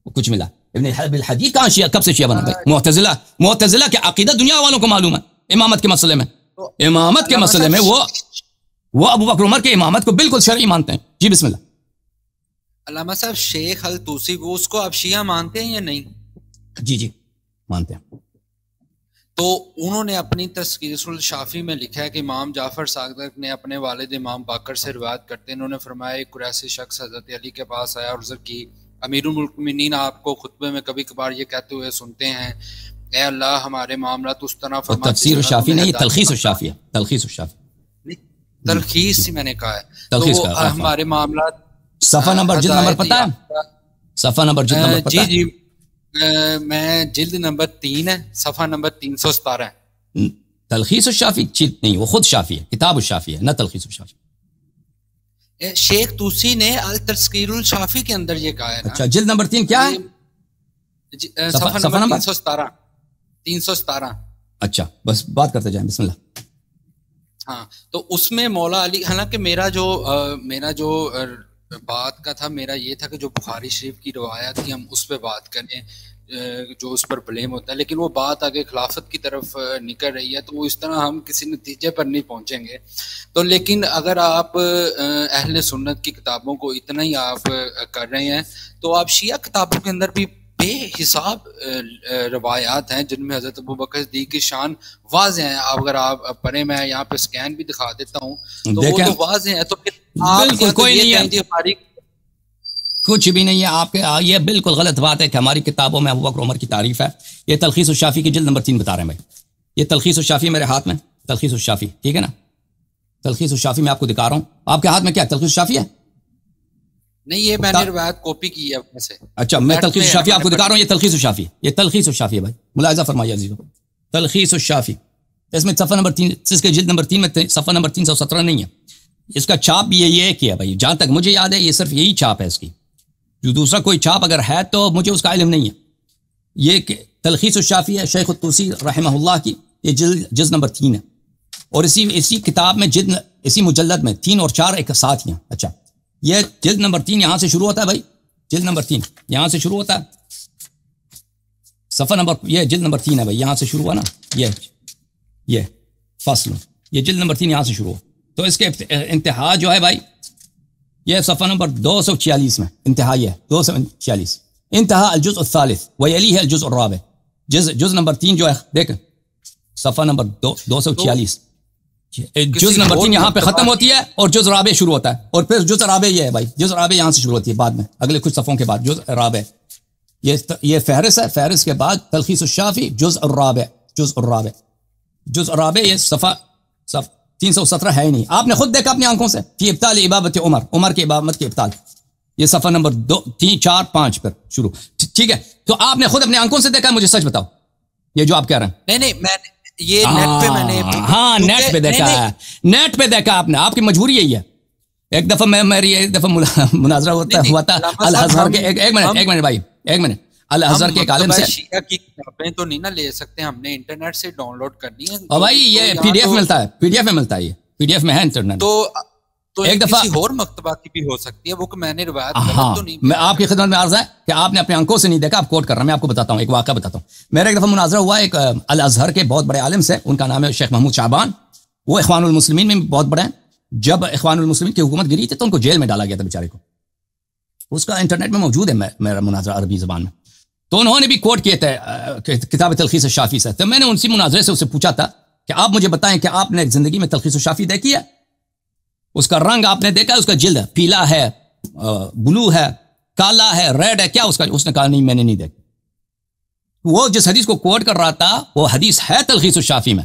[SPEAKER 1] کچھ ملا. ابن ابی الحدید کہاں شیعہ، کب سے شیعہ بنا بھائی؟ معتزلہ کے عقیدہ دنیا والوں کو معلوم ہے. امامت کے مسئلے میں، امامت کے مسئلے میں وہ ابو بکر عمر کے امامت کو بالکل شرعی مانتے ہیں. جی بسم اللہ.
[SPEAKER 2] علامہ صاحب شیخ الطوسی وہ اس کو آپ شیعہ مانتے ہیں یا نہیں؟
[SPEAKER 1] جی مانتے ہیں.
[SPEAKER 2] تو انہوں نے اپنی تذکیر الشافی میں لکھا ہے کہ امام جعفر صادق نے اپنے والد امام باقر سے روایت کرتے ہیں، انہوں نے فرمایا ایک قریشی شخص حضرت علی کے پاس آیا اور عرض کی امیر المؤمنین آپ کو خطبے میں کبھی کبھار یہ کہتے ہوئے سنتے ہیں اے اللہ ہمارے معاملات اس طرح فرما.
[SPEAKER 1] تفسیر الشافی نہیں، تلخیص الشافی ہے. تلخیص الشافی،
[SPEAKER 2] تلخیص ہی میں نے کہا ہے.
[SPEAKER 1] تلخیص
[SPEAKER 2] تو ہمارے معاملات
[SPEAKER 1] صفحہ نمبر جلد نمبر پتہ ہے؟ صفحہ نمبر جلد نمبر پتہ ہے؟
[SPEAKER 2] جی میں جلد نمبر 3 ہے، صفحہ نمبر 317 ہے.
[SPEAKER 1] تلخیص الشافی نہیں، وہ خود شافی ہے، کتاب الشافی ہے، نہ تلخیص الشافی.
[SPEAKER 2] شیخ طوسی نے التذکیر الشافی کے اندر یہ کہا ہے.
[SPEAKER 1] اچھا جلد نمبر 3 کیا ہے؟
[SPEAKER 2] صفحہ نمبر 317.
[SPEAKER 1] اچھا بس بات کرتے جائیں. بسم اللہ.
[SPEAKER 2] ہاں تو اس میں مولا علی، حالانکہ میرا جو بات کا تھا، میرا یہ تھا کہ جو بخاری شریف کی روایت تھی ہم اس پہ بات کریں جو اس پر بلیم ہوتا ہے، لیکن وہ بات آگے خلافت کی طرف نکل رہی ہے تو وہ اس طرح ہم کسی نتیجے پر نہیں پہنچیں گے. تو لیکن اگر آپ اہل سنت کی کتابوں کو اتنا ہی آپ کر رہے ہیں تو آپ شیعہ کتابوں کے اندر بھی بے حساب روایات ہیں جن میں حضرت ابوبکر صدیق کی شان واضح ہیں. اگر آپ پڑھیں، میں یہاں پہ سکین بھی دکھا دیتا ہوں تو وہ تو واضح ہیں. تو پھر
[SPEAKER 1] بالکل کوئی نہیں ہے، کچھ بھی نہیں ہے. آپ کے یہ بالکل غلط بات ہے کہ ہماری کتابوں میں ابو بکر عمر کی تعریف ہے. یہ تلخیص الشافی کی جلد نمبر 3 بتا رہے ہیں بھائی. یہ تلخیص الشافی میرے ہاتھ میں، تلخیص الشافی، ٹھیک ہے نا. تلخیص الشافی میں آپ کو دکھا رہا ہوں. آپ کے ہاتھ میں کیا تلخیص الشافی ہے؟
[SPEAKER 2] نہیں، یہ میں نے روایت کاپی کی ہے اپنے سے.
[SPEAKER 1] اچھا میں تلخیص الشافی آپ کو دکھا رہا ہوں. یہ تلخیص الشافی ہے، یہ تلخیص الشافی ہے بھائی، ملاحظہ فرمائیے عزیزو. تلخیص الشافی اس میں صفحہ نمبر 3، اس کے جلد نمبر 3 میں صفحہ نمبر 317 نہیں ہے. اس کا چھاپ بھی یہ کیا بھائی، جہاں تک مجھے یاد ہے یہ صرف یہی چھاپ ہے اس کی. جو دوسرا کوئی چھاپ اگر ہے تو مجھے اس کا علم نہیں ہے. یہ تلخیص الشافی ہے شیخ الطوسی رحمہ اللہ کی، یہ جلد نمبر 3 ہے. اور اسی کتاب میں اسی مجلد میں 3 اور 4 ایک ساتھ ہیں. اچھا یہ جلد نمبر 3 یہاں سے شروع ہوتا ہے بھائی. جلد نمبر 3 یہاں سے شروع ہوتا ہے. صفحہ نمبر، یہ جلد نمبر 3 ہے بھائی، یہاں سے شروع ہوا نا. یہ فصل، یہ جلد نمبر 3 یہاں سے شروع ہوا. تو اس کے انتہا جو ہے بھائی یہ صفحہ نمبر 246 میں انتہا، یہ 246 انتہا الجزء الثالث ویلیہ الجزء الرابع. جز نمبر 3 جو ہے دیکھ صفحہ نمبر 246، جز نمبر 3 یہاں پہ ختم ہوتی ہے اور جز رابع شروع ہوتا ہے. اور پھر جز رابع یہ ہے بھائی، جز رابع یہاں سے شروع ہوتی ہے بعد میں، اگلے کچھ صفحوں کے بعد جز رابع. یہ فہرست ہے، فہرست کے بعد تلخیص الشافی جز الرابع، جز الرابع، جز الرابع. یہ صفحہ 317 ہے ہی نہیں. آپ نے خود دیکھا اپنی آنکھوں سے، فی ابطال عبادت عمر کی عبادت کے ابطال. یہ صفحہ نمبر 2 3 4 5 پر شروع، ٹھیک ہے. تو آپ نے خود اپنی آنکھوں سے دیکھا، مجھے سچ بتاؤ یہ جو آپ کہہ رہے ہیں.
[SPEAKER 2] نہیں میں یہ نیٹ پہ میں نے،
[SPEAKER 1] ہاں نیٹ پہ دیکھا ہے، نیٹ پہ دیکھا آپ نے. آپ کی مجبوری یہی ہے. ایک دفعہ میری ایک دفعہ مناظرہ ہوا تھا الازہر کے، ایک منٹ بھائی، ایک منٹ. الازہر کے ایک عالم سے
[SPEAKER 2] شیعہ کی کتابیں تو نہیں نہ لے سکتے، ہم نے انٹرنیٹ سے ڈاؤن لوڈ کرنی ہے.
[SPEAKER 1] اور بھائی یہ پی ڈی ایف ملتا ہے، پی ڈی ایف میں ملتا ہے، یہ پی ڈی ایف میں ہے انٹرنیٹ.
[SPEAKER 2] تو ایک دفعہ کسی اور مکتبہ کی بھی ہو سکتی ہے وہ کہ میں نے روایت غلط تو نہیں.
[SPEAKER 1] میں آپ کی خدمت میں عرض ہے کہ آپ نے اپنی آنکھوں سے نہیں دیکھا، آپ کوٹ کر رہا ہوں. میں آپ کو بتاتا ہوں، ایک واقعہ بتاتا ہوں. میرا ایک دفعہ مناظرہ ہوا ایک الازہر کے بہت بڑے عالم سے، ان کا نام ہے شیخ محمود شعبان. وہ اخوان المسلمین میں بہت بڑے ہیں. جب اخوان المسلمین کی حکومت گری تھی تو ان کو جیل میں ڈالا گیا تھا بیچارے کو. اس کا انٹرنیٹ میں موجود ہے میرا مناظرہ عربی زبان میں. تو انہوں نے بھی کوٹ کیے تھے کتاب تلخیص الشافی سے. تو میں نے اسی مناظرے سے اسے پوچھا تھا کہ آپ مجھے بتائیں کہ آپ نے زندگی میں تلخیص الشافی دیکھی ہے؟ اس کا رنگ آپ نے دیکھا ہے؟ اس کا جلد پیلا ہے، بلو ہے، کالا ہے، ریڈ ہے، کیا اس کا؟ اس نے کہا نہیں میں نے نہیں دیکھا. وہ جس حدیث کو کوٹ کر رہا تھا وہ حدیث ہے تلخیص الشافی میں،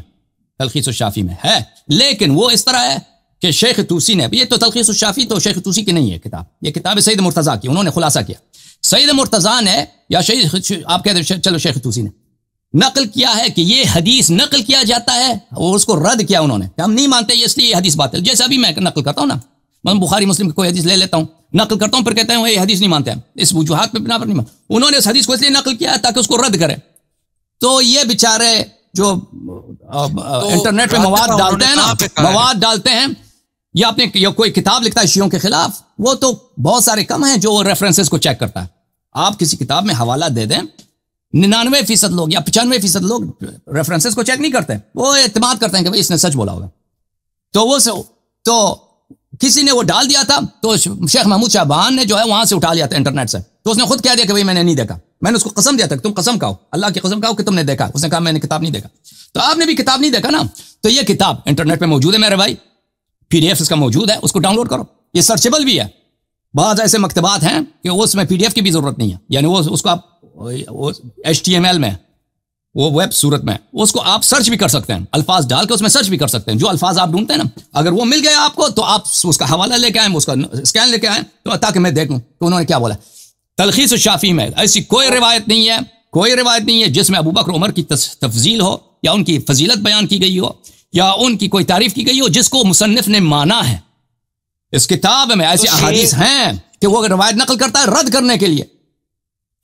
[SPEAKER 1] تلخیص الشافی میں ہے، لیکن وہ اس طرح ہے کہ شیخ طوسی نے، یہ تو تلخیص الشافی تو شیخ طوسی کی نہیں ہے کتاب، یہ کتاب ہے سید مرتضیٰ کی، انہوں نے خلاصہ کیا. سید مرتضیٰ نے یا آپ کہتے ہیں چلو شیخ طوسی نے نقل کیا ہے کہ یہ حدیث نقل کیا جاتا ہے اور اس کو رد کیا انہوں نے، ہم نہیں مانتے اس لیے یہ حدیث باطل. جیسے ابھی میں نقل کرتا ہوں نا، میں بخاری مسلم کی کوئی حدیث لے لیتا ہوں، نقل کرتا ہوں، پھر کہتے ہیں یہ حدیث نہیں مانتے ہیں، اس وجوہات پہ بنا پر نہیں مانتے. انہوں نے اس حدیث کو اس لیے نقل کیا ہے تاکہ اس کو رد کرے. تو یہ بیچارے جو انٹرنیٹ پہ مواد ڈالتے ہیں نا، مواد ڈالتے ہیں یا اپنے یا کوئی کتاب لکھتا ہے شیعوں کے خلاف، وہ تو بہت سارے کم ہیں جو ریفرنسز کو چیک کرتا ہے. آپ کسی کتاب میں حوالہ دے دیں، 99% لوگ یا 95% لوگ ریفرنسز کو چیک نہیں کرتے، وہ اعتماد کرتے ہیں کہ اس نے سچ بولا ہوگا. تو کسی نے وہ ڈال دیا تھا تو شیخ محمود شعبان نے جو ہے وہاں سے اٹھا لیا تھا انٹرنیٹ سے. تو اس نے خود کہہ دیا کہ بھئی میں نے نہیں دیکھا. میں نے اس کو قسم دیا تھا کہ تم قسم کھاؤ، اللہ کی قسم کھاؤ کہ تم نے دیکھا. اس نے کہا میں نے کتاب نہیں دیکھا. تو آپ نے بھی کتاب نہیں دیکھا نا. تو یہ کتاب انٹرنیٹ پہ موجود ہے میرے بھائی، PDF اس کا موجود ہے، اس کو ڈاؤن لوڈ کرو. یہ سرچیبل بھی ہے. بعض ایسے مکتبات ہیں کہ اس میں PDF کی بھی ضرورت نہیں ہے، یعنی وہ اس کو آپ HTML میں، وہ ویب صورت میں اس کو آپ سرچ بھی کر سکتے ہیں، الفاظ ڈال کے اس میں سرچ بھی کر سکتے ہیں. جو الفاظ آپ ڈھونڈتے ہیں نا، اگر وہ مل گیا آپ کو تو آپ اس کا حوالہ لے کے آئیں، اس کا اسکین لے کے آئیں تو تاکہ میں دیکھوں تو انہوں نے کیا بولا. تلخیص الشافی میں ایسی کوئی روایت نہیں ہے، کوئی روایت نہیں ہے جس میں ابو بکر عمر کی تفضیل ہو یا ان کی فضیلت بیان کی گئی ہو یا ان کی کوئی تعریف کی گئی ہو جس کو مصنف نے مانا ہے. اس کتاب میں ایسی احادیث ہیں کہ وہ روایت نقل کرتا ہے رد کرنے کے لیے.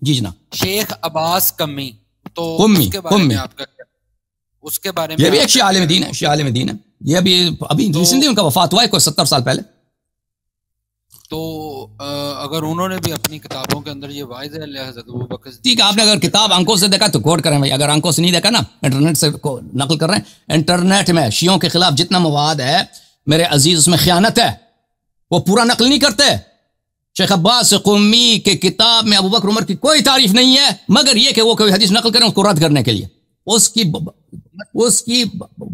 [SPEAKER 1] جی جناب.
[SPEAKER 2] شیخ عباس کمی، تو
[SPEAKER 1] قمی،
[SPEAKER 2] اس کے بارے میں آپ کا کیا؟ اس کے بارے میں
[SPEAKER 1] یہ بھی ایک شیعہ عالم دین ہے، شیعہ عالم دین ہے. یہ ابھی ریسنٹلی ان کا وفات ہوا ہے کوئی 70 سال پہلے.
[SPEAKER 2] تو اگر انہوں نے بھی اپنی کتابوں کے اندر یہ واضح ہے حضرت ابوبکر،
[SPEAKER 1] ٹھیک ہے، آپ نے اگر کتاب آنکھوں سے دیکھا تو کوٹ کریں بھائی. اگر آنکھوں سے نہیں دیکھا نا، انٹرنیٹ سے نقل کر رہے ہیں. انٹرنیٹ میں شیعوں کے خلاف جتنا مواد ہے میرے عزیز اس میں خیانت ہے، وہ پورا نقل نہیں کرتے. شیخ عباس قمی کے کتاب میں ابو بکر عمر کی کوئی تعریف نہیں ہے مگر یہ کہ وہ کوئی حدیث نقل کریں اس کو رد کرنے کے لیے، اس کی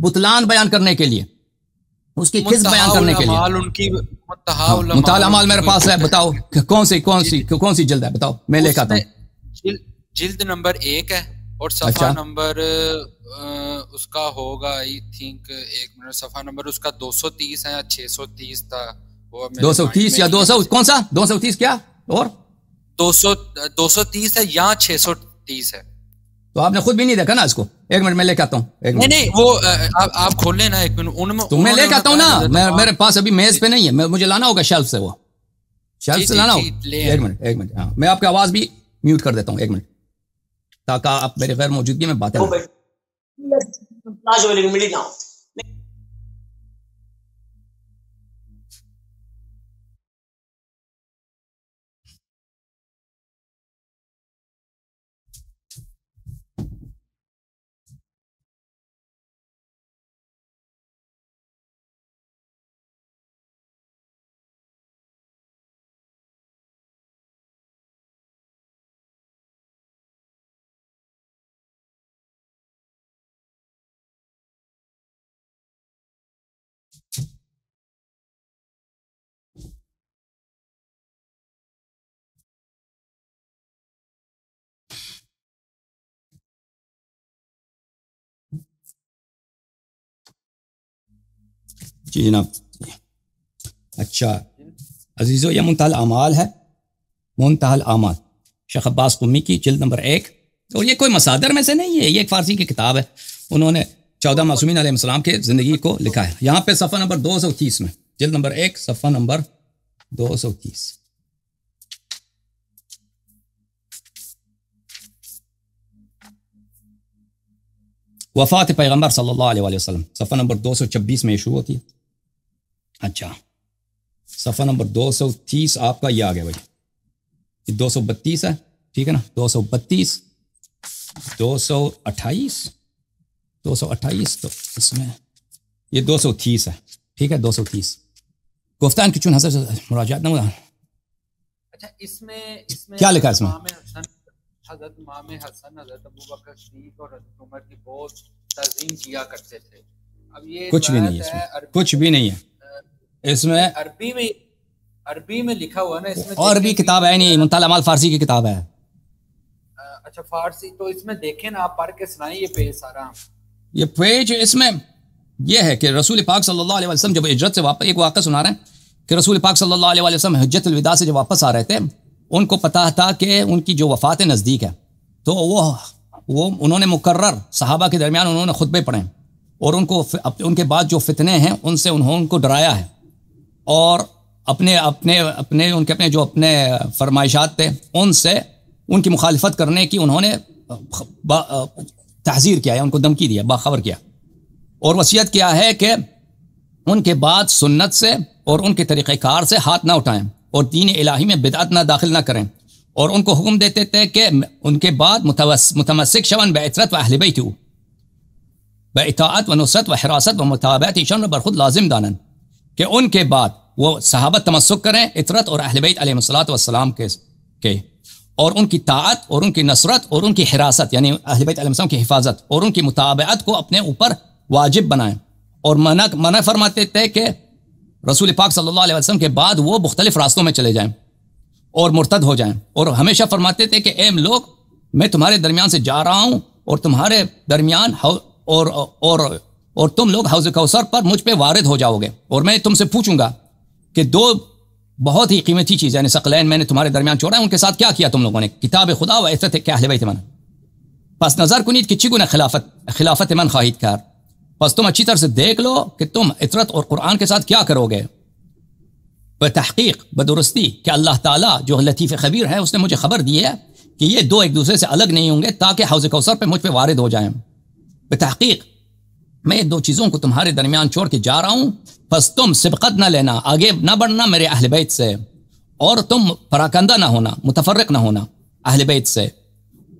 [SPEAKER 1] بطلان بیان کرنے کے لیے، اس کی کس بیان کرنے کے لیے. منتہی الاعمال میرے پاس ہے، بتاؤ کون سی جلد ہے، بتاؤ میں لے کے آتا ہوں.
[SPEAKER 2] جلد نمبر 1 ہے اور صفحہ نمبر اس کا ہوگا آئی تھنک، ایک منٹ، صفحہ نمبر اس کا 230 ہے یا 630 تھا.
[SPEAKER 1] 230 یا 200 کون سا 230 کیا اور
[SPEAKER 2] 230 ہے یا 630 ہے.
[SPEAKER 1] تو آپ نے خود بھی نہیں دیکھا نا اس کو. ایک منٹ میں لے کے آتا ہوں.
[SPEAKER 2] نہیں وہ آپ کھول لیں نا ایک منٹ. ان میں
[SPEAKER 1] تو میں لے کے آتا ہوں نا، میرے پاس ابھی میز پہ نہیں ہے، مجھے لانا ہوگا شیلف سے، وہ شیلف سے لانا ہوگا. ایک منٹ ہاں، میں آپ کی آواز بھی میوٹ کر دیتا ہوں ایک منٹ تاکہ آپ میرے غیر موجودگی میں باتیں جی جناب. اچھا عزیزو، یہ منتہی الاعمال ہے، منتہی الاعمال شیخ عباس قمی کی جلد نمبر 1. اور یہ کوئی مصادر میں سے نہیں ہے، یہ ایک فارسی کی کتاب ہے، انہوں نے 14 معصومین علیہ السلام کے زندگی کو لکھا ہے. یہاں پہ صفحہ نمبر 230 میں، جلد نمبر 1 صفحہ نمبر 230. وفات پیغمبر صلی اللہ علیہ وسلم، صفحہ نمبر 226 میں شروع ہوتی ہے. اچھا صفحہ نمبر 230 آپ کا یہ آ گیا بھائی، 232 ہے، ٹھیک ہے نا، 232 228 تو اس میں یہ 230 ہے، ٹھیک ہے 230. گفتان کی چون حضرت مراجعات نہ.
[SPEAKER 2] اچھا اس میں
[SPEAKER 1] کیا لکھا اس میں؟
[SPEAKER 2] حضرت امام حسن، حضرت ابوبکر صدیق اور حضرت عمر کی بہت تعظیم کیا کرتے تھے. اب یہ
[SPEAKER 1] کچھ بھی نہیں ہے، کچھ بھی نہیں ہے اس میں.
[SPEAKER 2] عربی میں لکھا ہوا نا اس میں،
[SPEAKER 1] اور بھی کتاب ہے نہیں، منتهى الاعمال فارسی کی کتاب ہے.
[SPEAKER 2] اچھا فارسی، تو اس میں دیکھیں نا، آپ پڑھ کے سنائیں یہ پیج سارا.
[SPEAKER 1] یہ پیج اس میں یہ ہے کہ رسول پاک صلی اللہ علیہ وسلم جب ہجرت سے واپس، ایک واقعہ سنا رہے ہیں کہ رسول پاک صلی اللہ علیہ وسلم حجت الوداع سے جب واپس آ رہے تھے، ان کو پتا تھا کہ ان کی جو وفات نزدیک ہے، تو وہ انہوں نے مقرر صحابہ کے درمیان انہوں نے خطبے پڑھے اور ان کے بعد جو فتنے ہیں ان سے انہوں کو ڈرایا ہے، اور اپنے جو فرمائشات تھے ان سے ان کی مخالفت کرنے کی انہوں نے تحذیر کیا ہے، ان کو دھمکی دیا، باخبر کیا، اور وصیت کیا ہے کہ ان کے بعد سنت سے اور ان کے طریقہ کار سے ہاتھ نہ اٹھائیں اور دین الہی میں بدعت نہ داخل نہ کریں، اور ان کو حکم دیتے تھے کہ ان کے بعد متمسک شون بعطرت و اہل بیت باطاعت و نصرت و حراست و متابعت ایشان بر خود لازم دانن، کہ ان کے بعد وہ صحابہ تمسک کریں عطرت اور اہل بیت علیہ الصلوۃ والسلام کے اور ان کی طاعت اور ان کی نصرت اور ان کی حراست، یعنی اہل بیت علیہ السلام کی حفاظت اور ان کی متابعت کو اپنے اوپر واجب بنائیں، اور منع فرماتے تھے کہ رسول پاک صلی اللہ علیہ وسلم کے بعد وہ مختلف راستوں میں چلے جائیں اور مرتد ہو جائیں، اور ہمیشہ فرماتے تھے کہ اے لوگ، میں تمہارے درمیان سے جا رہا ہوں اور تمہارے درمیان اور تم لوگ حوض کوثر پر مجھ پہ وارد ہو جاؤ گے، اور میں تم سے پوچھوں گا کہ دو بہت ہی قیمتی چیز یعنی ثقلین میں نے تمہارے درمیان چھوڑا ہے، ان کے ساتھ کیا کیا تم لوگوں نے؟ کتاب خدا و عطرت کہ اہل بیت من، پس نظر کنید کہ چگونه خلافت من خواہید کار، پس تم اچھی طرح سے دیکھ لو کہ تم عطرت اور قرآن کے ساتھ کیا کرو گے. بتحقیق بدرستی کہ اللہ تعالیٰ جو لطیف خبیر ہے اس نے مجھے خبر دی ہے کہ یہ دو ایک دوسرے سے الگ نہیں ہوں گے تاکہ حوض کوثر پہ مجھ پہ وارد ہو جائیں. بتحقیق میں دو چیزوں کو تمہارے درمیان چھوڑ کے جا رہا ہوں، پس تم سبقت نہ لینا، آگے نہ بڑھنا میرے اہل بیت سے، اور تم پراکندہ نہ ہونا، متفرق نہ ہونا اہل بیت سے.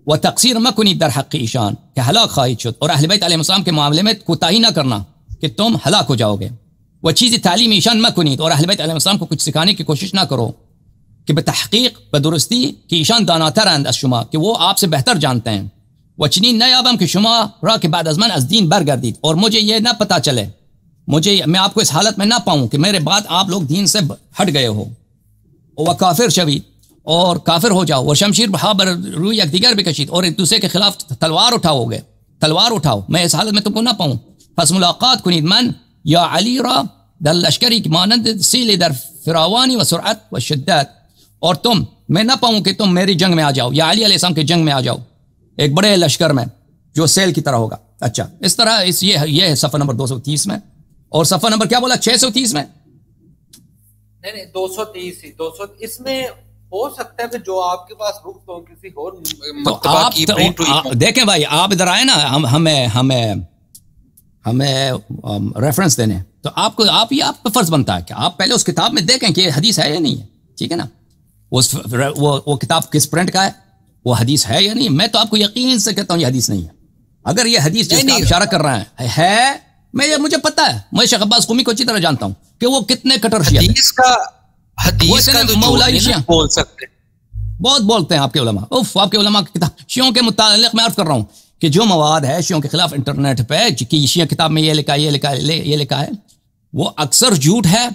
[SPEAKER 1] و تقصیر مکنی در حق ایشان کہ ہلاک خواہد شد، اور اہل بیت علیہ السلام کے معاملے میں کوتاہی نہ کرنا کہ تم ہلاک ہو جاؤ گے. وہ چیز تعلیم ایشان مکنید، اور اہل بیت علیہ السلام کو کچھ سکھانے کی کوشش نہ کرو کہ بتحقیق بدرستی کہ ایشان داناتر اند از شما، کہ وہ آپ سے بہتر جانتے ہیں. وہ چنین نیابم کہ شما را کہ بعد از من از دین برگردید، اور مجھے یہ نہ پتہ چلے، میں آپ کو اس حالت میں نہ پاؤں کہ میرے بعد آپ لوگ دین سے ہٹ گئے ہو. وہ کافر شوید، اور کافر ہو جاؤ. وہ شمشیر بہا بر روی یک دیگر بکشید، اور ایک دوسرے کے خلاف تلوار اٹھاؤ، میں اس حالت میں تم کو نہ پاؤں. پس ملاقات کنید من یا علی را در لشکری مانند سیل در فراوانی و سرعت و شدت، اور میں نہ پاؤں کہ تم میری جنگ میں آ جاؤ، یا علی علیہ السلام کے جنگ میں آ جاؤ ایک بڑے لشکر میں جو سیل کی طرح ہوگا. اچھا، اس طرح یہ ہے صفحہ نمبر 230 میں. اور صفحہ نمبر کیا بولا؟ 630 میں؟
[SPEAKER 2] نہیں 230 اس میں ہو سکتا ہے کہ جو آپ کے پاس بکس ہوں کسی اور مکتبہ کی پرنٹ ہوئی.
[SPEAKER 1] دیکھیں بھائی، آپ ادھر آئے نا ہمیں ریفرنس دینے، تو آپ کا فرض بنتا ہے کہ آپ پہلے اس کتاب میں دیکھیں کہ یہ حدیث ہے یا نہیں ہے. ٹھیک ہے نا؟ وہ کتاب کس پرنٹ کا ہے، وہ حدیث ہے یا نہیں. میں تو آپ کو یقین سے کہتا ہوں یہ حدیث نہیں ہے. اگر یہ حدیث جس کا اشارہ کر رہا ہے مجھے پتا ہے، میں شیخ عباس قمی کو اچھی طرح جانتا ہوں کہ وہ کتنے کٹر شیعہ ہیں.
[SPEAKER 2] حدیث کا تو بول سکتے
[SPEAKER 1] بہت بولتے ہیں آپ کے علماء. آپ کے علماء کی کتاب شیعوں کے متعلق میں عرض کر رہا ہوں کہ جو مواد ہے شیعوں کے خلاف انٹرنیٹ پہ کہ شیعہ کتاب میں یہ لکھا ہے وہ اکثر جھوٹ ہے.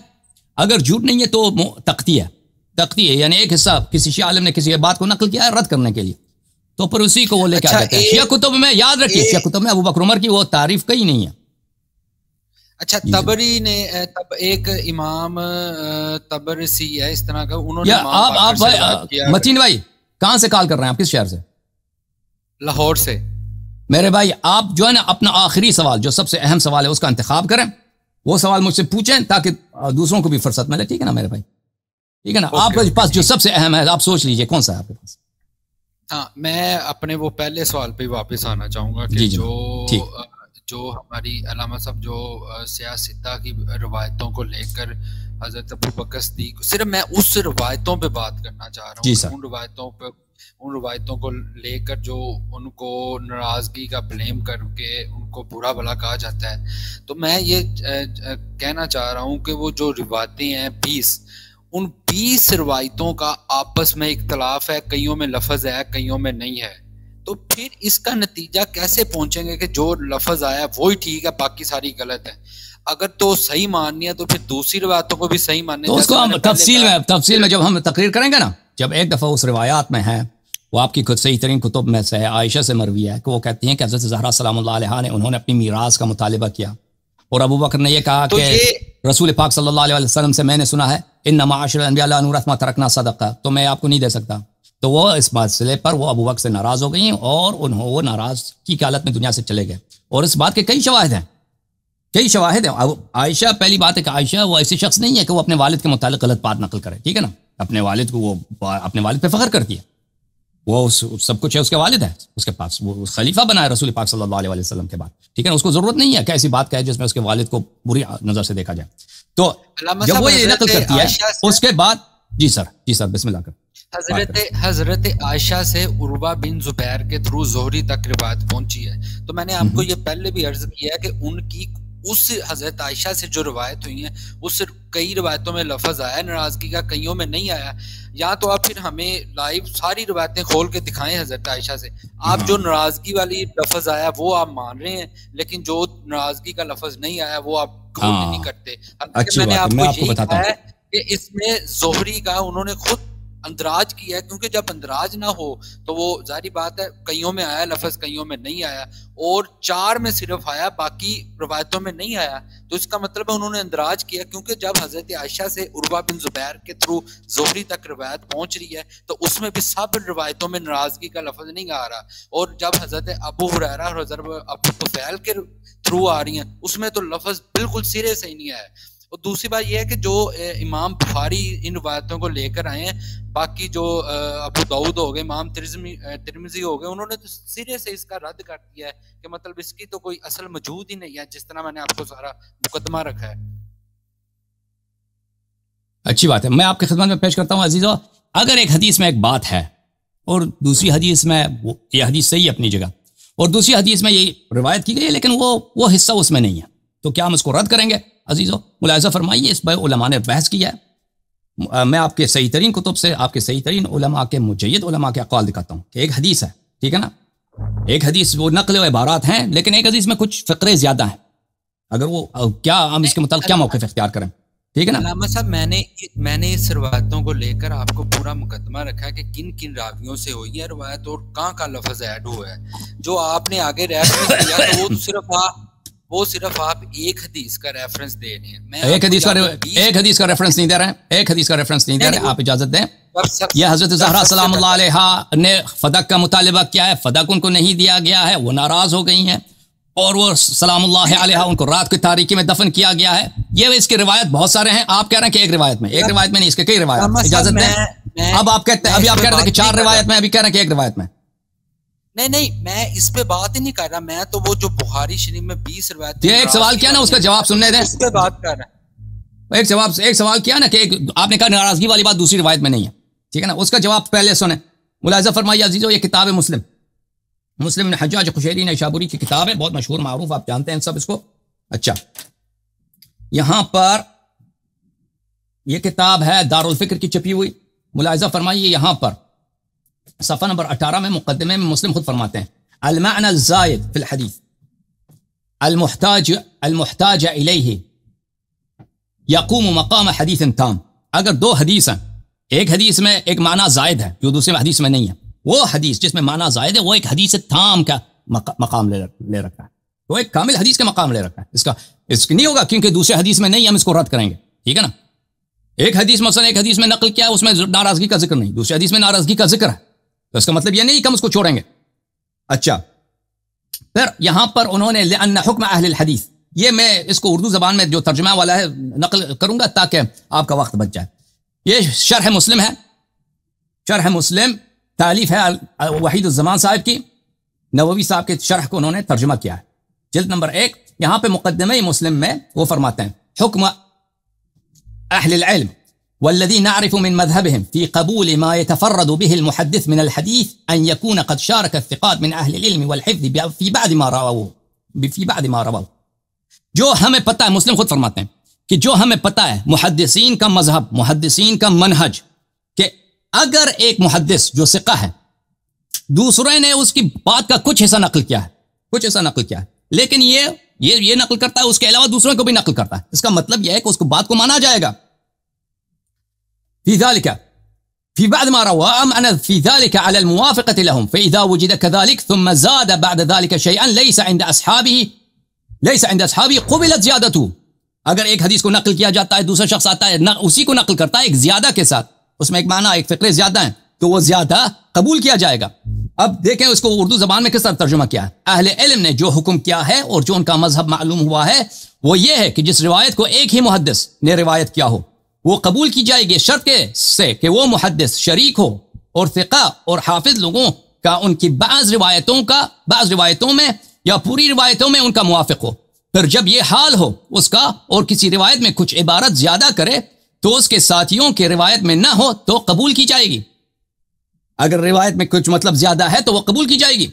[SPEAKER 1] اگر جھوٹ نہیں ہے تو تختی ہے، یعنی ایک حصہ کسی شیعہ عالم نے کسی بات کو نقل کیا ہے رد کرنے کے لیے، تو پھر اسی کو وہ لے کے آ جاتے ہیں. شیعہ کتب میں یاد رکھیے، شیعہ کتب میں ابو بکر عمر کی وہ تعریف کہیں نہیں ہے.
[SPEAKER 2] اچھا، تبری نے ایک امام تبرسی ہے اس طرح کا، انہوں نے
[SPEAKER 1] آپ متین بھائی کہاں سے کال کر رہے ہیں؟ آپ کس شہر سے؟
[SPEAKER 2] لاہور سے.
[SPEAKER 1] میرے بھائی آپ جو ہے نا اپنا آخری سوال جو سب سے اہم سوال ہے اس کا انتخاب کریں، وہ سوال مجھ سے پوچھیں تاکہ دوسروں کو بھی فرصت ملے. ٹھیک ہے نا میرے بھائی؟ ٹھیک ہے نا؟ آپ کے پاس جو سب سے اہم ہے آپ سوچ لیجئے کون سا ہے آپ کے پاس.
[SPEAKER 2] ہاں، میں اپنے وہ پہلے سوال پہ واپس آنا چاہوں گا کہ جو ہماری علامہ صاحب جو سیاستہ کی روایتوں کو لے کر حضرت ابو بکر صدیق، صرف میں اس روایتوں پہ بات کرنا چاہ رہا ہوں. ان روایتوں پہ ان روایتوں کو لے کر جو ان کو ناراضگی کا بلیم کر کے ان کو برا بھلا کہا جاتا ہے. تو میں یہ کہنا چاہ رہا ہوں کہ وہ جو روایتیں ہیں 20، ان 20 روایتوں کا آپس میں اختلاف ہے، کئیوں میں لفظ ہے کئیوں میں نہیں ہے. تو پھر اس کا نتیجہ کیسے پہنچیں گے کہ جو لفظ آیا وہی ٹھیک ہے باقی ساری غلط ہے؟ اگر تو صحیح ماننی ہے تو پھر دوسری روایتوں کو بھی صحیح ماننی ہے.
[SPEAKER 1] تو اس کو ہم تفصیل میں جب ہم تقریر کریں گے نا، جب ایک دفعہ اس روایات میں ہے، وہ آپ کی خود صحیح ترین کتب میں سے ہے، عائشہ سے مروی ہے کہ وہ کہتی ہیں کہ حضرت زہرا سلام اللہ علیہا نے انہوں نے اپنی میراث کا مطالبہ کیا، اور ابو بکر نے یہ کہا کہ رسول پاک صلی اللہ علیہ وسلم سے میں نے سنا ہے ان معاشر الانبیاء لا نورث ما ترکنا صدقہ، تو میں آپ کو نہیں دے سکتا. تو وہ اس مسئلے پر وہ ابو بکر سے ناراض ہو گئی ہیں، اور وہ ناراض کی حالت میں دنیا سے چلے گئے. اور اس بات کے کئی شواہد ہیں. عائشہ، پہلی بات ہے کہ عائشہ وہ ایسی شخص نہیں ہے کہ وہ اپنے والد کے متعلق غلط بات نقل کرے، ٹھیک ہے نا. اپنے والد کو وہ اپنے والد پہ فخر کرتی ہے، وہ سب کچھ ہے اس کے والد ہے، اس کے پاس وہ خلیفہ بنا ہے رسول پاک صلی اللہ علیہ وسلم کے بعد، ٹھیک ہے نا. اس کو ضرورت نہیں ہے کہ ایسی بات کہے جس میں اس کے والد کو بری نظر سے دیکھا جائے. تو جب وہ یہ نقل کرتی ہے اس کے بعد جی سر بسم اللہ کر
[SPEAKER 2] حضرت عائشہ سے عروہ بن زبیر کے تھرو زہری تک روایت پہنچی ہے. تو میں نے آپ کو یہ پہلے بھی عرض کیا کہ ان کی اس حضرت عائشہ سے جو روایت ہوئی ہیں اس سے کئی روایتوں میں لفظ آیا ناراضگی کا، کئیوں میں نہیں آیا. یا تو آپ پھر ہمیں لائیو ساری روایتیں کھول کے دکھائیں حضرت عائشہ سے. آپ جو ناراضگی والی لفظ آیا وہ آپ مان رہے ہیں، لیکن جو ناراضگی کا لفظ نہیں آیا وہ آپ قبول نہیں کرتے. میں نے آپ کو یہی کہا ہے کہ اس میں زہری کا انہوں نے خود اندراج کیا ہے، کیونکہ جب اندراج نہ ہو تو وہ ظاہری بات ہے کئیوں میں آیا لفظ کئیوں میں نہیں آیا، اور 4 میں صرف آیا باقی روایتوں میں نہیں آیا. تو اس کا مطلب ہے انہوں نے اندراج کیا، کیونکہ جب حضرت عائشہ سے عروہ بن زبیر کے تھرو زہری تک روایت پہنچ رہی ہے تو اس میں بھی سب روایتوں میں ناراضگی کا لفظ نہیں آ رہا. اور جب حضرت ابو ہریرہ اور حضرت ابو طفیل کے تھرو آ رہی ہیں اس میں تو لفظ بالکل سرے سے ہی نہیں آیا. اور دوسری بات یہ ہے کہ جو امام بخاری ان روایتوں کو لے کر آئے ہیں، باقی جو ابو داؤد ہو گئے، امام ترمذی ہو گئے، انہوں نے تو سرے سے اس کا رد کر دیا ہے کہ مطلب اس کی تو کوئی اصل موجود ہی نہیں ہے، جس طرح میں نے آپ کو سارا مقدمہ رکھا ہے.
[SPEAKER 1] اچھی بات ہے، میں آپ کی خدمت میں پیش کرتا ہوں عزیزو. اگر ایک حدیث میں ایک بات ہے اور دوسری حدیث میں یہ حدیث صحیح ہے اپنی جگہ، اور دوسری حدیث میں یہ روایت کی گئی ہے لیکن وہ حصہ اس میں نہیں ہے، تو کیا ہم اس کو رد کریں گے؟ عزیزو ملاحظہ فرمائیے، اس پر علماء نے بحث کیا ہے. میں آپ کے صحیح ترین کتب سے آپ کے صحیح ترین علماء کے مجید علماء کے اقوال دکھاتا ہوں کہ ایک حدیث ہے، ٹھیک ہے نا، ایک حدیث وہ نقل و عبارات ہیں، لیکن ایک حدیث میں کچھ فقرے زیادہ ہیں. اگر وہ کیا ہم اس کے متعلق کیا موقف اختیار کریں، ٹھیک ہے نا.
[SPEAKER 2] علامہ صاحب میں نے اس روایتوں کو لے کر آپ کو پورا مقدمہ رکھا ہے کہ کن کن راویوں سے ہوئی ہے روایت اور کہاں کا لفظ ایڈ ہوا ہے. جو آپ نے آگے ریفرنس دیا تو وہ صرف آپ ایک حدیث کا ریفرنس دے رہے ہیں.
[SPEAKER 1] ایک حدیث کا ریفرنس نہیں دے رہے ہیں، ایک حدیث کا ریفرنس نہیں دے رہے ہیں. آپ اجازت دیں. یہ حضرت زہرا سلام اللہ علیہا نے فدق کا مطالبہ کیا ہے، فدق ان کو نہیں دیا گیا ہے، وہ ناراض ہو گئی ہیں، اور وہ سلام اللہ علیہا ان کو رات کی تاریکی میں دفن کیا گیا ہے. یہ اس کی روایت بہت سارے ہیں. آپ کہہ رہے ہیں کہ ایک روایت میں نہیں، اس کے کئی روایت. اجازت دیں. اب آپ کہتے ہیں، ابھی آپ کہہ رہے تھے کہ 4 روایت میں، ابھی کہہ رہے ہیں کہ ایک روایت میں.
[SPEAKER 2] نہیں میں اس پہ بات ہی نہیں کر رہا. میں تو وہ جو بخاری شریف میں 20 روایت،
[SPEAKER 1] یہ ایک سوال کیا نا، اس کا جواب سننے دیں.
[SPEAKER 2] اس پہ بات کر رہا
[SPEAKER 1] ہے. ایک سوال کیا نا کہ آپ نے کہا ناراضگی والی بات دوسری روایت میں نہیں ہے، ٹھیک ہے نا. اس کا جواب پہلے سنیں. ملاحظہ فرمائیے عزیزو، یہ کتاب ہے مسلم بن حجاج قشیری نیشابوری کی کتاب ہے، بہت مشہور معروف، آپ جانتے ہیں سب اس کو. اچھا، یہاں پر یہ کتاب ہے دارالفکر کی چھپی ہوئی. ملاحظہ فرمائیے یہاں پر صفحہ نمبر 18 میں مقدمے میں مسلم خود فرماتے ہیں المعنى الزائد في الحديث المحتاج الیہ یقوم مقام حدیث تام. اگر 2 حدیث ہیں، ایک حدیث میں ایک معنی زائد ہے جو دوسرے حدیث میں نہیں ہے، وہ حدیث جس میں معنی زائد ہے وہ ایک حدیث تام کا مقام لے رکھا ہے، وہ ایک کامل حدیث کا مقام لے رکھا ہے. اس کا نہیں ہوگا کیونکہ دوسرے حدیث میں نہیں، ہم اس کو رد کریں گے، ٹھیک ہے نا. ایک حدیث مثلا ایک حدیث میں نقل کیا ہے، اس میں ناراضگی کا ذکر نہیں، دوسرے حدیث میں ناراضگی کا ذکر ہے، تو اس کا مطلب یہ نہیں کہ ہم اس کو چھوڑیں گے. اچھا، پھر یہاں پر انہوں نے لأن حکم اہل الحدیث، یہ میں اس کو اردو زبان میں جو ترجمہ والا ہے نقل کروں گا تاکہ آپ کا وقت بچ جائے. یہ شرح مسلم ہے، شرح مسلم تالیف ہے وحید الزمان صاحب کی، نووی صاحب کے شرح کو انہوں نے ترجمہ کیا ہے، جلد نمبر 1. یہاں پہ مقدمہ مسلم میں وہ فرماتے ہیں حکم اہل العلم والذي نعرف من مذهبهم في قبول ما يتفرد به المحدث من الحديث أن يكون قد شارك الثقات من أهل العلم والحفظ في بعض ما رواه. جو ہمیں پتہ ہے، مسلم خود فرماتے ہیں کہ جو ہمیں پتہ ہے محدثین کا مذہب، محدثین کا منہج، کہ اگر ایک محدث جو ثقہ ہے دوسرے نے اس کی بات کا کچھ حصہ نقل کیا ہے، لیکن یہ نقل کرتا ہے، اس کے علاوہ دوسروں کو بھی نقل کرتا ہے، اس کا مطلب یہ ہے کہ اس کو بات کو مانا جائے گا. في بعد ما روى أمعن في ذلك على الموافقة لهم، فإذا وجد كذلك ثم زاد بعد ذلك شيئا ليس عند أصحابه قبلت زيادته. اگر ایک حدیث کو نقل کیا جاتا ہے، دوسرا شخص آتا ہے اسی کو نقل کرتا ہے ایک زیادہ کے ساتھ، اس میں ایک معنی ایک فقرے زیادہ ہیں، تو وہ زیادہ قبول کیا جائے گا. اب دیکھیں اس کو اردو زبان میں کس طرح ترجمہ کیا ہے. اہل علم نے جو حکم کیا ہے اور جو ان کا مذہب معلوم ہوا ہے وہ یہ ہے کہ جس روایت کو ایک ہی محدث نے روایت کیا ہو وہ قبول کی جائے گی، شرط سے کہ وہ محدث شریک ہو اور ثقہ اور حافظ لوگوں کا ان کی بعض روایتوں میں یا پوری روایتوں میں ان کا موافق ہو. پھر جب یہ حال ہو اس کا اور کسی روایت میں کچھ عبارت زیادہ کرے تو اس کے ساتھیوں کے روایت میں نہ ہو تو قبول کی جائے گی. اگر روایت میں کچھ مطلب زیادہ ہے تو وہ قبول کی جائے گی.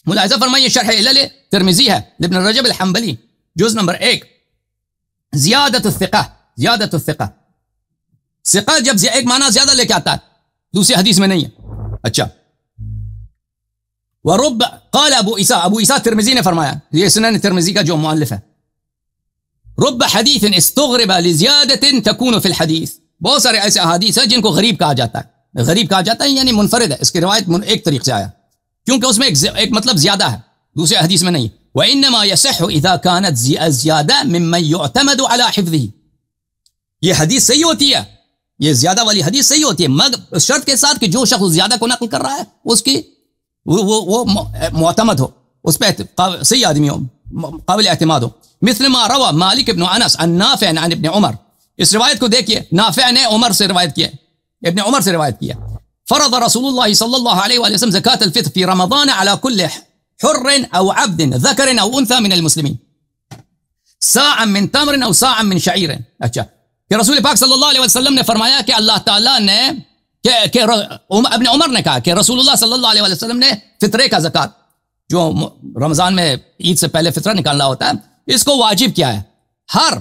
[SPEAKER 1] ملاحظہ فرمائیے شرح علل ترمذی ہے ابن رجب الحنبلی جز نمبر 1، زیادت الثقہ. ثقہ جب ایک معنی زیادہ لے کے آتا ہے دوسری حدیث میں نہیں ہے. اچھا، ورب قال ابو عیسیٰ ترمذی نے فرمایا، یہ سنن ترمذی کا جو مؤلف ہے، رب حدیث استغرب لزیادت تکون فی الحدیث، بہت سارے ایسے احادیث ہیں جن کو غریب کہا جاتا ہے یعنی منفرد ہے، اس کی روایت ایک طریقے سے آیا کیونکہ اس میں ایک مطلب زیادہ ہے دوسرے حدیث میں نہیں. وانما يصح اذا كانت زیادہ ممن يعتمد على حفظه، یہ حدیث صحیح ہوتی ہے، یہ زیادہ والی حدیث صحیح ہوتی ہے مگر شرط کے ساتھ کہ جو شخص زیادہ کو نقل کر رہا ہے اس کی وہ معتمد ہو، اس پہ صحیح آدمی ہو، قابل اعتماد ہو. مثل ما روى مالک ابن انس عن نافع عن ابن عمر، اس روایت کو دیکھیے، نافع نے عمر سے روایت کیا، ابن عمر سے روایت کیا. فرض رسول اللہ صلی اللہ علیہ وآلہ وسلم زکاة الفطر في رمضان على كل حر او عبد ذکر او انثى من المسلمین صاعا من تمر او صاعا من شعیر. اچھا، کہ رسول پاک صلی اللہ علیہ وسلم نے فرمایا کہ اللہ تعالیٰ نے کہ ابن عمر نے کہا کہ رسول اللہ صلی اللہ علیہ وسلم نے فطرے کا زکوٰۃ جو رمضان میں عید سے پہلے فطرہ نکالنا ہوتا ہے اس کو واجب کیا ہے ہر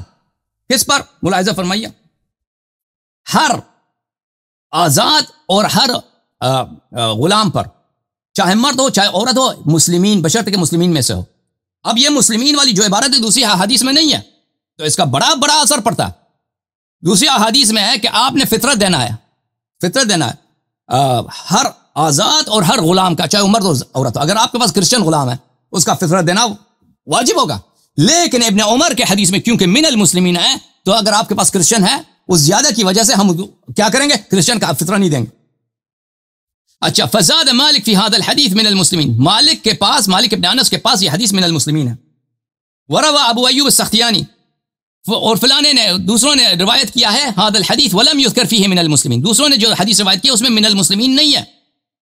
[SPEAKER 1] کس پر، ملاحظہ فرمائیے، ہر آزاد اور ہر غلام پر، چاہے مرد ہو چاہے عورت ہو، مسلمین بشرط کہ مسلمین میں سے ہو. اب یہ مسلمین والی جو عبارت ہے دوسری احادیث میں نہیں ہے تو اس کا بڑا اثر پڑتا ہے. دوسری احادیث میں ہے کہ آپ نے فطرت دینا ہے ہر آزاد اور ہر غلام کا، چاہے مرد ہو عورت ہو. اگر آپ کے پاس کرسچن غلام ہے اس کا فطرت دینا واجب ہوگا، لیکن ابن عمر کے حدیث میں کیونکہ من المسلمین ہے تو اگر آپ کے پاس کرسچن ہے اس زیادہ کی وجہ سے ہم کیا کریں گے، کرسچن کا فطرہ نہیں دیں گے. اچھا، فزاد مالک فی هذا الحدیث من المسلمین، مالک ابن انس کے پاس یہ حدیث من المسلمین ہے. وروى ابو ایوب السختیانی، اور فلانے نے دوسروں نے روایت کیا ہے هذا الحديث ولم يذكر فيه من المسلمين، دوسروں نے جو حدیث روایت کی اس میں من المسلمین نہیں ہے.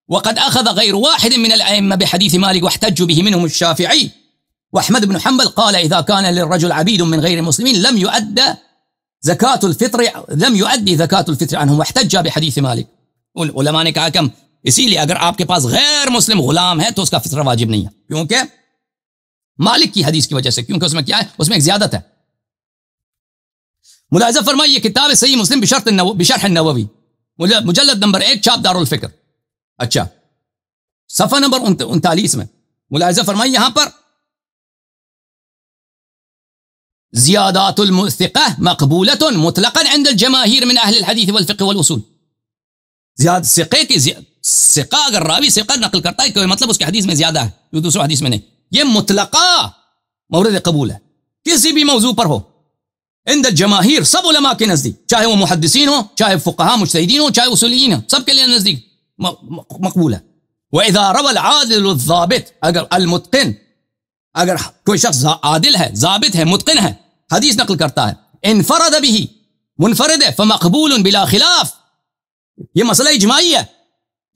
[SPEAKER 1] وقد اخذ غير واحد من الائمه بحديث مالك واحتج به منهم الشافعي واحمد بن حنبل قال اذا كان للرجل عبيد من غير المسلمين لم يؤدى زكاة الفطر عنهم واحتج بحديث مالك. علماء نے کہا کہ اسی لیے اگر آپ کے پاس غیر مسلم غلام ہے تو اس کا فطرہ واجب نہیں ہے کیونکہ مالک کی حدیث کی وجہ سے، کیونکہ اس میں کیا ہے، اس میں ایک زیادت ہے. ملاحظہ فرمائیے کتاب صحیح مسلم بشرح النووی مجلد نمبر 1 چھاپ دار الفکر. اچھا، صفحہ نمبر 39 میں ملاحظہ فرمائیے یہاں پر زیادات الثقہ مقبولۃ مطلقا عند الجماہیر من اہل الحدیث والفقہ والاصول. زیادہ ثقہ اگر راوی ثقہ نقل کرتا ہے کوئی مطلب اس کے حدیث میں زیادہ ہے جو دوسرے حدیث میں نہیں، یہ مطلقہ مورد قبول ہے کسی بھی موضوع پر ہو. عند الجماہیر، سب علماء کے نزدیک، چاہے وہ محدثین ہو چاہے فقہاء مجتہدین ہو چاہے اصولیین ہو، سب کے لیے نزدیک مقبول ہے. وَإِذَا رَوَى الْعَادِلُ الضَّابِطُ، اگر المتقن، اگر کوئی شخص عادل ہے، ضابط ہے، متقن ہے، حدیث نقل کرتا ہے، انفرد به، منفرد ہے، فمقبول بلا خلاف. یہ مسئلہ اجماعی ہے،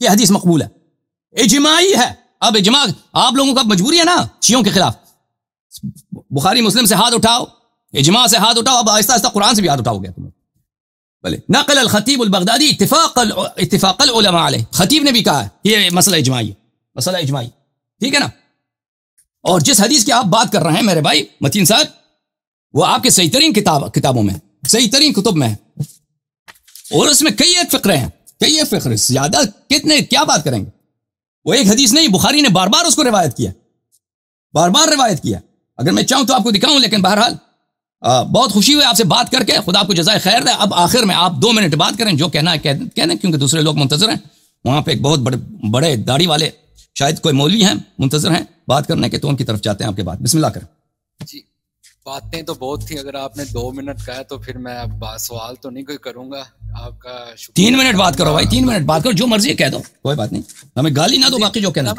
[SPEAKER 1] یہ حدیث مقبول ہے، اجماعی ہے. اب اجماع آپ لوگوں کا مجبوری ہے نا شیعوں کے خلاف، بخاری مسلم سے ہاتھ اٹھاؤ، اجماع سے ہاتھ اٹھاؤ، اب آہستہ آہستہ قرآن سے بھی ہاتھ اٹھاؤ گے تم. بلے نقل الخطیب البغدادی اتفاق العلماء علیہ، خطیب نے بھی کہا ہے یہ مسئلہ اجماعی ہے، مسئلہ اجماعی، ٹھیک ہے نا. اور جس حدیث کی آپ بات کر رہے ہیں میرے بھائی متین صاحب، وہ آپ کے صحیح ترین کتابوں میں، صحیح ترین کتب میں ہے، اور اس میں کئی ایک فقرے ہیں، کئی ایک فقرے، زیادہ کتنے کیا بات کریں گے. وہ ایک حدیث نہیں، بخاری نے بار بار اس کو روایت کیا، بار بار روایت کیا. اگر میں چاہوں تو آپ کو دکھاؤں، لیکن بہرحال بہت خوشی ہوئی آپ سے بات کر کے، خدا آپ کو جزائے خیر دے. اب آخر میں آپ 2 منٹ بات کریں، جو کہنا ہے کہنا، کیونکہ دوسرے لوگ منتظر ہیں وہاں پہ، ایک بہت بڑے داڑھی والے شاید کوئی مولوی ہیں منتظر ہیں بات کرنے کے، تو ان کی طرف جاتے ہیں آپ کے بات. بسم اللہ کریں.
[SPEAKER 2] جی باتیں تو بہت تھی، اگر آپ نے 2 منٹ کہا تو پھر میں اب سوال تو نہیں کوئی کروں گا. آپ کا شکریہ.
[SPEAKER 1] 3 منٹ بات کرو بھائی، 3 منٹ بات کرو، جو مرضی کہہ دو، کوئی بات نہیں، ہمیں گالی نہ دو، باقی جو کہنا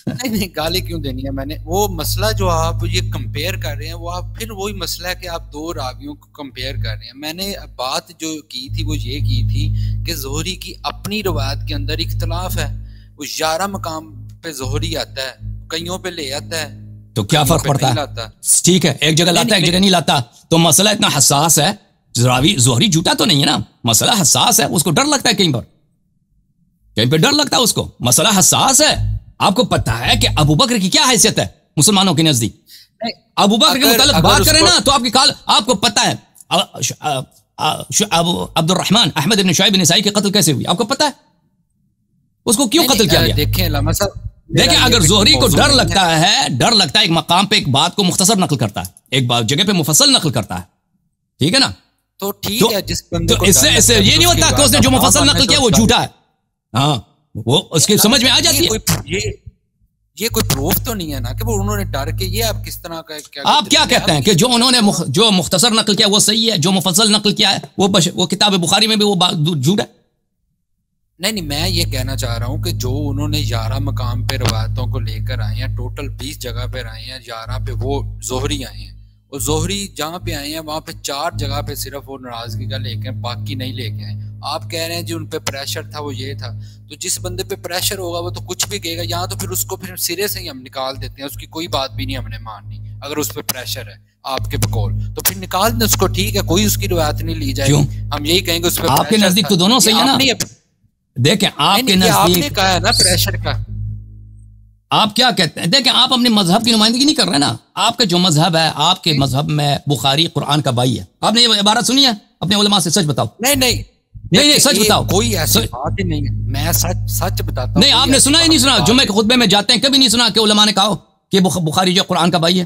[SPEAKER 2] نہیں گالی کیوں دینی ہے. میں نے وہ مسئلہ جو آپ یہ کمپیئر کر رہے ہیں، وہ آپ پھر وہی مسئلہ ہے کہ آپ 2 راویوں کو کمپیئر کر رہے ہیں. میں نے بات جو کی تھی وہ یہ کی تھی کہ زہری کی اپنی روایت کے اندر اختلاف ہے. وہ 11 مقام پہ زہری آتا ہے، کئیوں پہ لے آتا ہے،
[SPEAKER 1] تو کیا فرق پڑتا ہے؟ ٹھیک ہے، ایک جگہ لاتا ہے ایک جگہ نہیں لاتا، تو مسئلہ اتنا حساس ہے. زہری جھوٹا تو نہیں ہے نا، مسئلہ حساس ہے، اس کو ڈر لگتا ہے، کہیں پہ ڈر لگتا ہے اس کو، مسئلہ حساس ہے. آپ کو پتہ ہے کہ ابو بکر کی کیا حیثیت ہے مسلمانوں کے نزدیک؟ ابو بکر کے متعلق بات کریں نا تو آپ کو پتہ ہے عبد الرحمن احمد بن شعیب بن عیسائی کی قتل کیسے ہوئی؟ آپ کو پتہ ہے اس کو کیوں قتل کیا گیا؟
[SPEAKER 2] دیکھیں علامہ صاحب،
[SPEAKER 1] دیکھیں اگر زہری کو ڈر لگتا ہے ایک مقام پہ ایک بات کو مختصر نقل کرتا ہے، ایک جگہ پہ مفصل نقل کرتا ہے، ٹھیک ہے نا،
[SPEAKER 2] تو ٹھیک ہے. جس بندے کو
[SPEAKER 1] اس سے یہ نہیں ہوتا کہ اس نے جو مفصل نقل کیا وہ جھوٹا ہے. ہاں وہ اس کی سمجھ میں آ جاتی ہے.
[SPEAKER 2] یہ کوئی پروف تو نہیں ہے نا کہ وہ انہوں نے ڈر کے، یہ آپ کس طرح کا
[SPEAKER 1] آپ کیا کہتے ہیں کہ جو انہوں نے جو مختصر نقل کیا وہ صحیح ہے، جو مفصل نقل کیا ہے وہ کتاب بخاری میں بھی وہ جھوٹ ہے؟
[SPEAKER 2] نہیں، میں یہ کہنا چاہ رہا ہوں کہ جو انہوں نے 11 مقام پہ روایتوں کو لے کر آئے ہیں، ٹوٹل 20 جگہ پہ آئے ہیں، 11 پہ وہ زہری آئے ہیں، اور زہری جہاں پہ آئے ہیں وہاں پہ 4 جگہ پہ صرف وہ ناراضگی کا لے کے، باقی نہیں لے کے آئے. آپ کہہ رہے ہیں جو ان پہ پریشر تھا وہ یہ تھا، تو جس بندے پہ پریشر ہوگا وہ تو کچھ بھی کہے گا. یہاں تو پھر اس کو پھر سرے سے ہی ہم نکال دیتے ہیں، اس کی کوئی بات بھی نہیں ہم نے ماننی. اگر اس پہ پریشر ہے آپ کے بقول تو پھر نکال دیں اس کو، ٹھیک ہے، کوئی اس کی روایت نہیں لی جائے گی. ہم یہی کہیں گے اس پہ
[SPEAKER 1] آپ کے نزدیک تو دونوں صحیح ہے نا. دیکھیں آپ کے نزدیک
[SPEAKER 2] آپ نے کہا ہے نا پریشر کا،
[SPEAKER 1] آپ کیا کہتے ہیں؟ دیکھیں آپ اپنے مذہب کی نمائندگی نہیں کر رہے نا. آپ کا جو مذہب ہے، آپ کے مذہب میں بخاری قرآن کا بھائی ہے. آپ نے یہ عبارت سنی ہے اپنے علماء سے؟ سچ بتاؤ.
[SPEAKER 2] نہیں
[SPEAKER 1] سچ بتاؤ.
[SPEAKER 2] کوئی ایسی بات ہی نہیں ہے، میں سچ بتاتا ہوں.
[SPEAKER 1] نہیں آپ نے سنا ہی نہیں سنا. جمعے کے خطبے میں جاتے ہیں، کبھی نہیں سنا کہ علماء نے کہا کہ بخاری جو قرآن کا بھائی ہے؟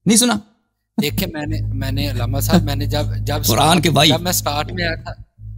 [SPEAKER 1] نہیں سنا.
[SPEAKER 2] دیکھیں میں نے علامہ صاحب، میں نے جب
[SPEAKER 1] قرآن کے بھائی،
[SPEAKER 2] جب میں سٹارٹ میں آیا تھا،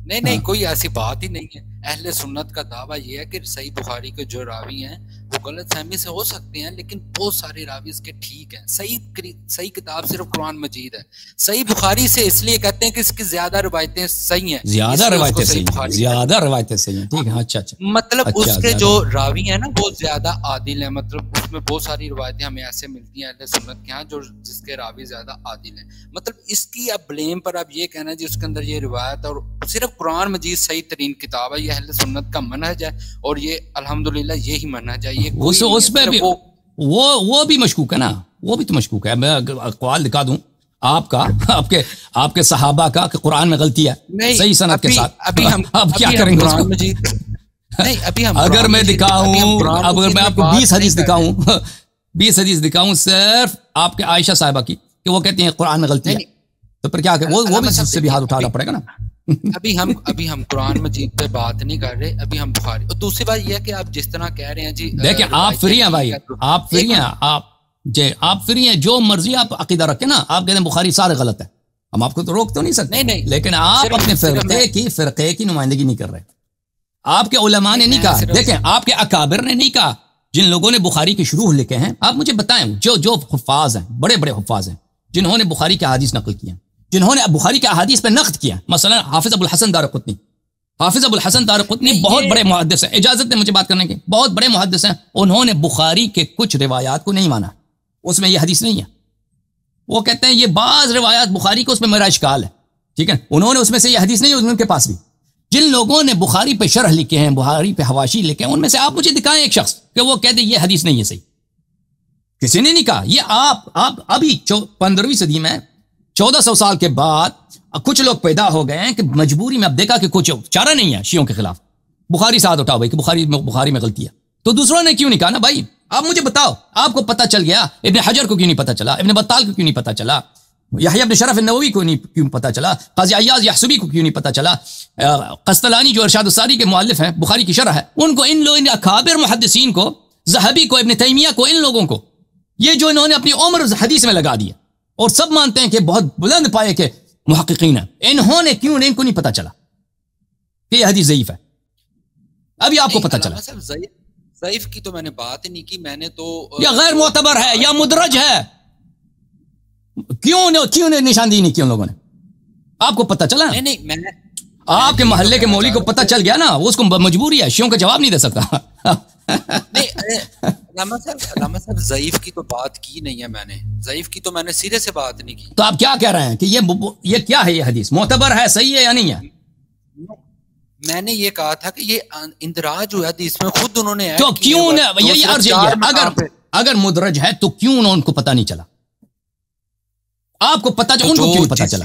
[SPEAKER 2] نہیں کوئی ایسی بات ہی نہیں ہے. اہل سنت کا دعویٰ یہ ہے کہ صحیح بخاری کے جو راوی ہیں وہ غلط فہمی سے ہو سکتے ہیں، لیکن بہت سارے راوی اس کے ٹھیک ہیں. صحیح کتاب صرف قرآن مجید ہے. صحیح بخاری سے اس لیے کہتے ہیں کہ اس کی زیادہ روایتیں صحیح ہیں،
[SPEAKER 1] زیادہ روایتیں صحیح ہیں. ٹھیک ہے، اچھا
[SPEAKER 2] مطلب اس کے جو راوی ہیں نا وہ زیادہ عادل ہیں. مطلب اس میں بہت ساری روایتیں ہمیں ایسے ملتی ہیں اہل سنت کے ہاں جو جس کے راوی زیادہ عادل ہیں. مطلب اس کی اب بلیم پر اب یہ کہنا جس کے اندر یہ روایت اور صرف قرآن مجید صحیح ترین کتاب ہے، یہ اہل سنت کا منہج ہے، اور یہ الحمدللہ یہی منہج ہے. یہ
[SPEAKER 1] اس پہ بھی وہ بھی مشکوک ہے نا، وہ بھی تو مشکوک ہے. میں اقوال دکھا دوں آپ کا، آپ کے صحابہ کا کہ قرآن میں غلطی ہے صحیح سند کے ساتھ. اب کیا کریں گے
[SPEAKER 2] قرآن مجید؟
[SPEAKER 1] اگر میں دکھاؤں، اگر میں آپ کو 20 حدیث دکھاؤں 20 حدیث دکھاؤں صرف آپ کے عائشہ صاحبہ کی کہ وہ کہتی ہیں قرآن میں غلطی ہے، تو پھر کیا کہ وہ بھی سے بھی ہاتھ اٹھانا پڑے گا نا.
[SPEAKER 2] ابھی ہم قرآن مجید پہ بات نہیں کر رہے، ابھی ہم بخاری. اور دوسری بات یہ ہے کہ آپ جس طرح کہہ رہے ہیں جی،
[SPEAKER 1] دیکھیں آپ فری ہیں بھائی، آپ فری ہیں، آپ فری ہیں، جو مرضی آپ عقیدہ رکھیں نا. آپ کہتے ہیں بخاری سارے غلط ہے، ہم آپ کو تو روک تو نہیں سکتے، لیکن آپ اپنے فرقے کی نمائندگی نہیں کر رہے. آپ کے علماء نے نہیں کہا، دیکھیں آپ کے اکابر نے نہیں کہا، جن لوگوں نے بخاری کے شروع لکھے ہیں. آپ مجھے بتائیں جو حفاظ ہیں، بڑے بڑے حفاظ ہیں، جنہوں نے بخاری کے احادیث نقل کی ہیں، جنہوں نے بخاری کے احادیث پہ نقد کیا، مثلا حافظ ابو الحسن دارقطنی بہت بڑے محدث ہیں. اجازت دیں مجھے بات کرنے کی، بہت بڑے محدث ہیں. انہوں نے بخاری کے کچھ روایات کو نہیں مانا، اس میں یہ حدیث نہیں ہے. وہ کہتے ہیں یہ بعض روایات بخاری کو اس میں میرا اشکال ہے، ٹھیک ہے، انہوں نے اس میں سے یہ حدیث نہیں ہے ان کے پاس بھی. جن لوگوں نے بخاری پہ شرح لکھے ہیں، بخاری پہ حواشی لکھے ہیں، ان میں سے آپ مجھے دکھائیں ایک شخص کہ وہ کہتے یہ حدیث نہیں ہے صحیح. کسی نے نہیں کہا. یہ آپ ابھی 15ویں صدی میں 1400 سال کے بعد کچھ لوگ پیدا ہو گئے ہیں کہ مجبوری میں اب دیکھا کہ کچھ چارہ نہیں ہے شیعوں کے خلاف، بخاری سے ہاتھ اٹھاؤ بھائی کہ بخاری میں غلطی ہے، تو دوسروں نے کیوں نہیں کہا نا بھائی؟ آپ مجھے بتاؤ، آپ کو پتہ چل گیا، ابن حجر کو کیوں نہیں پتہ چلا، ابن بطال کو کیوں نہیں پتہ چلا، یحییٰ بن شرف النووی کو کیوں پتہ چلا، قاضی عیاض یحسبی کو کیوں نہیں پتہ چلا، قسطلانی جو ارشاد الساری کے مؤلف ہیں، بخاری کی شرح ہے، ان کو، ان لوگوں، اکابر محدثین کو، ذہبی کو، ابن تیمیہ کو، ان لوگوں کو، یہ جو انہوں نے اپنی عمر حدیث میں لگا دیا اور سب مانتے ہیں کہ بہت بلند پائے کے محققین ہیں، انہوں نے کیوں ان کو نہیں پتہ چلا کہ یہ حدیث ضعیف ہے؟ ابھی آپ کو پتہ چلا۔
[SPEAKER 2] ضعیف کی تو میں نے بات ہی نہیں کی، میں نے تو
[SPEAKER 1] یا غیر معتبر ہے یا مدرج ہے، کیوں نشاندہی نہیں کی ان لوگوں نے؟ آپ کو پتہ چلا؟
[SPEAKER 2] نہیں میں
[SPEAKER 1] آپ کے محلے کے مولوی کو پتہ چل گیا نا، اس کو مجبوری ہے، شیعوں کا جواب نہیں دے سکتا۔
[SPEAKER 2] علامہ صاحب ضعیف کی تو بات کی نہیں ہے، میں نے ضعیف کی تو میں نے سیدھے سے بات نہیں کی۔
[SPEAKER 1] تو آپ کیا کہہ رہے ہیں کہ یہ کیا ہے، یہ حدیث معتبر ہے، صحیح ہے یا نہیں ہے؟
[SPEAKER 2] میں نے یہ کہا تھا کہ یہ اندراج ہوا حدیث میں، خود انہوں نے
[SPEAKER 1] تو کیوں یہی عرض ہے، اگر مدرج ہے تو کیوں ان کو پتہ نہیں چلا؟ آپ کو پتہ ان کو کیوں پتہ چلا؟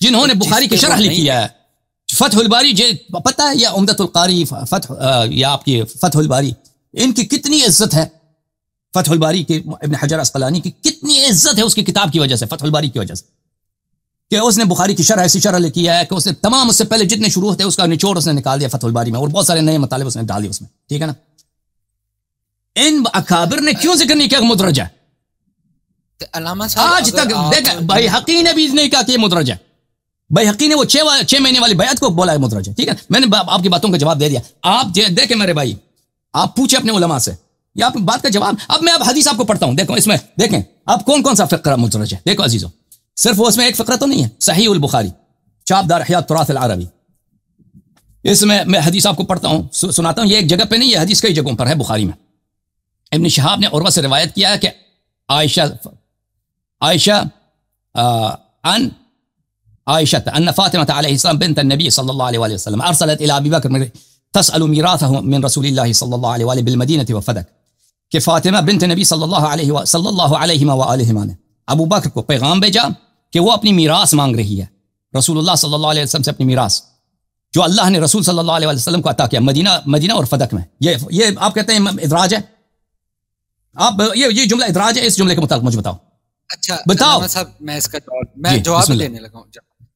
[SPEAKER 1] جنہوں نے بخاری کی شرح لکھی ہے، فتح الباری، پتہ ہے یا عمدۃ القاری، یا آپ کی فتح الباری، ان کی کتنی عزت ہے، فتح الباری کے ابن حجر عسقلانی کی کتنی عزت ہے اس کی کتاب کی وجہ سے، فتح الباری کی وجہ سے، کہ اس نے بخاری کی شرح ایسی شرح لکھی ہے کہ اس نے تمام، اس سے پہلے جتنے شروع ہوتے اس کا نچوڑ اس نے نکال دیا فتح الباری میں، اور بہت سارے نئے مطالب اس نے ڈال دیے اس میں، ٹھیک ہے نا؟ ان اکابر نے کیوں ذکر نہیں کیا کہ مدرج ہے؟
[SPEAKER 2] علامہ صاحب
[SPEAKER 1] آج تک دیکھ، بیہقی نے بھی نہیں کہا کہ یہ مدرج ہے، بیہقی نے وہ 6 مہینے والی بیعت کو بولا ہے مدرج ہے، ٹھیک ہے؟ میں نے آپ کی باتوں کا جواب دے دیا، آپ دیکھیں میرے بھائی، آپ پوچھیں اپنے علماء سے، یہ آپ بات کا جواب۔ اب میں حدیث آپ کو پڑھتا ہوں، دیکھو اس میں، دیکھیں اب کون سا فقرہ مدرج ہے، دیکھو عزیزو، صرف وہ اس میں ایک فقرہ تو نہیں ہے، صحیح البخاری، چاپ دار احیاء التراث العربی، اس میں حدیث آپ کو پڑھتا ہوں، سناتا ہوں، یہ ایک جگہ پہ نہیں، یہ حدیث کئی جگہوں پر ہے بخاری میں۔ ابن شہاب نے عروہ سے روایت کیا ہے کہ عائشہ ان فاطمة علیہ السلام بنت النبی صلی اللہ علیہ وسلم ارسلت الى ابی بکر تسأل میراثه من رسول اللہ صلی اللہ علیہ وآلہ بالمدینہ وفدک، کہ فاطمہ بنت نبی صلی اللہ علیہ وآلہ نے ابو بکر کو پیغام بھیجا کہ وہ اپنی میراث مانگ رہی ہے، رسول اللہ صلی اللہ علیہ وسلم سے اپنی میراث جو اللہ نے رسول صلی اللہ علیہ وسلم کو عطا کیا مدینہ اور فدک میں۔ یہ آپ کہتے ہیں ادراج ہے، آپ یہ جملہ ادراج ہے، اس جملے کے متعلق مجھے بتاؤ۔
[SPEAKER 2] اچھا
[SPEAKER 1] بتاؤ
[SPEAKER 2] صاحب، میں اس کا جواب دینے لگا ہوں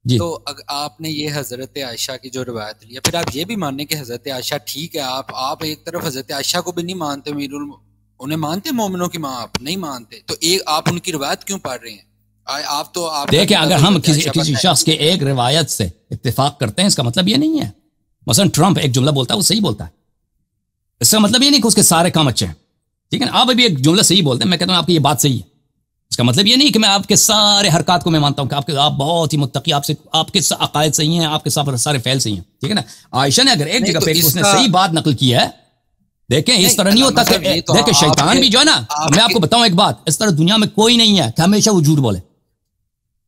[SPEAKER 1] جی۔
[SPEAKER 2] تو آپ نے یہ حضرت عائشہ کی جو روایت لی ہے، پھر آپ یہ بھی ماننے کہ حضرت عائشہ ٹھیک ہے، آپ ایک طرف حضرت عائشہ کو بھی نہیں مانتے، انہیں مانتے مومنوں کی ماں، آپ نہیں مانتے، تو آپ ان کی روایت کیوں پڑھ رہے ہیں؟ آپ تو
[SPEAKER 1] دیکھیں، اگر ہم کسی شخص کے ایک روایت سے اتفاق کرتے ہیں، اس کا مطلب یہ نہیں ہے، مثلا ٹرمپ ایک جملہ بولتا ہے وہ صحیح بولتا ہے، اس کا مطلب یہ نہیں کہ اس کے سارے کام اچھے ہیں، ٹھیک ہے نا؟ آپ ابھی ایک جملہ صحیح بولتے ہیں، میں کہتا ہوں آپ کی یہ بات صحیح ہے، اس کا مطلب یہ نہیں کہ میں آپ کے سارے حرکات کو میں مانتا ہوں کہ آپ بہت ہی متقی، آپ کے عقائد صحیح ہیں، آپ کے سارے فعل صحیح ہیں، ٹھیک ہے نا؟ عائشہ نے اگر ایک جگہ پہ اس نے صحیح بات نقل کی ہے، دیکھیں اس طرح نہیں ہوتا کہ دیکھیں شیطان بھی جو ہے نا، میں آپ کو بتاؤں ایک بات، اس طرح دنیا میں کوئی نہیں ہے کہ ہمیشہ وہ جھوٹ بولے،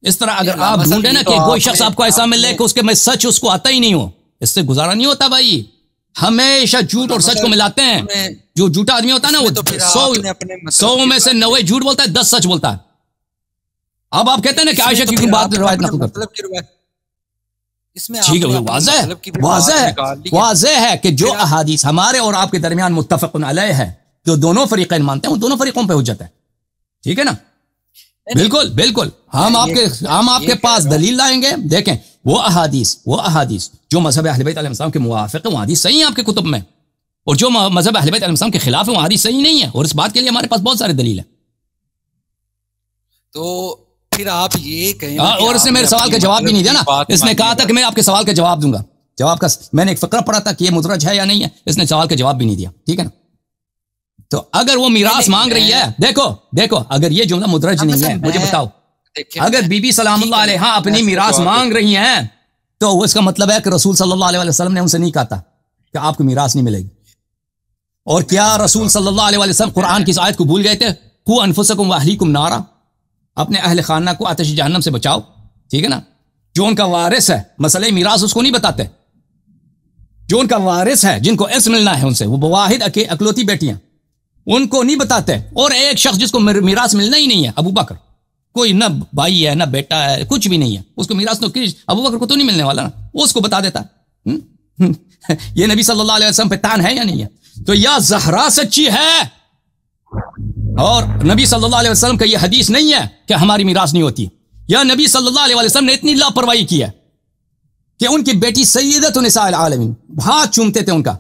[SPEAKER 1] اس طرح اگر آپ ڈھونڈیں نا کہ کوئی شخص آپ کو ایسا ملے کہ اس کے میں سچ اس کو آتا ہی نہیں ہو، اس سے گزارا نہیں ہوتا بھائی، ہمیشہ جھوٹ اور سچ کو ملاتے ہیں، جو جھوٹا آدمی ہوتا ہے نا وہ 100 میں سے 90 جھوٹ بولتا ہے، 10 سچ بولتا ہے۔ اب آپ کہتے ہیں نا کہ عائشہ کی بات روایت نقل کرتے ہیں، ٹھیک ہے، واضح ہے کہ جو احادیث ہمارے اور آپ کے درمیان متفق علیہ ہے، جو دونوں فریقین مانتے ہیں، وہ دونوں فریقوں پہ حجت ہے، ٹھیک ہے نا؟ بالکل ہم آپ کے پاس دلیل لائیں گے، دیکھیں وہ احادیث جو مذہب اہل بیت علیہ السلام کے موافق ہے، وہ حدیث صحیح ہیں آپ کے کتب میں، اور جو مذہب اہل بیت علیہ السلام کے خلاف ہے وہ حدیث صحیح نہیں ہے، اور اس بات کے لیے ہمارے پاس بہت سارے دلیل ہیں۔
[SPEAKER 2] تو پھر آپ یہ کہیں،
[SPEAKER 1] اور اس نے میرے سوال کا جواب بھی نہیں دیا نا، اس نے کہا تھا کہ میں آپ کے سوال کا جواب دوں گا، جواب کا میں نے ایک فقرہ پڑھا تھا کہ یہ مدرج ہے یا نہیں ہے، اس نے سوال کا جواب بھی نہیں دیا، ٹھیک ہے نا؟ تو اگر وہ میراث مانگ رہی ہے، دیکھو اگر یہ جملہ مدرج نہیں ہے، مجھے بتاؤ، اگر بی بی سلام اللہ علیہا اپنی میراث مانگ رہی ہیں تو اس کا مطلب ہے کہ رسول صلی اللہ علیہ وسلم نے ان سے نہیں کہا تھا کہ آپ کو میراث نہیں ملے گی، اور کیا رسول صلی اللہ علیہ وسلم قرآن کی اس آیت کو بھول گئے تھے؟ قوا انفسکم واہلیکم نارا، اپنے اہل خانہ کو آتش جہنم سے بچاؤ، ٹھیک ہے نا؟ جو ان کا وارث ہے، مسئلہ میراث اس کو نہیں بتاتے، جو ان کا وارث ہے، جن کو ارث ملنا ہے ان سے، وہ واحد اکلوتی بیٹیاں، ان کو نہیں بتاتے، اور ایک شخص جس کو میراث ملنا ہی نہیں ہے، ابو بکر، کوئی نہ بھائی ہے نہ بیٹا ہے، کچھ بھی نہیں ہے، اس کو میراث تو ابو بکر کو تو نہیں ملنے والا نا، وہ اس کو بتا دیتا ہے۔ یہ نبی صلی اللہ علیہ وسلم پہ تان ہے یا نہیں ہے؟ تو یا زہرا سچی ہے اور نبی صلی اللہ علیہ وسلم کا یہ حدیث نہیں ہے کہ ہماری میراث نہیں ہوتی، یا نبی صلی اللہ علیہ وسلم نے اتنی لاپرواہی کی ہے کہ ان کی بیٹی سیدۃ نساء العالمین ہاتھ چومتے تھے ان کا،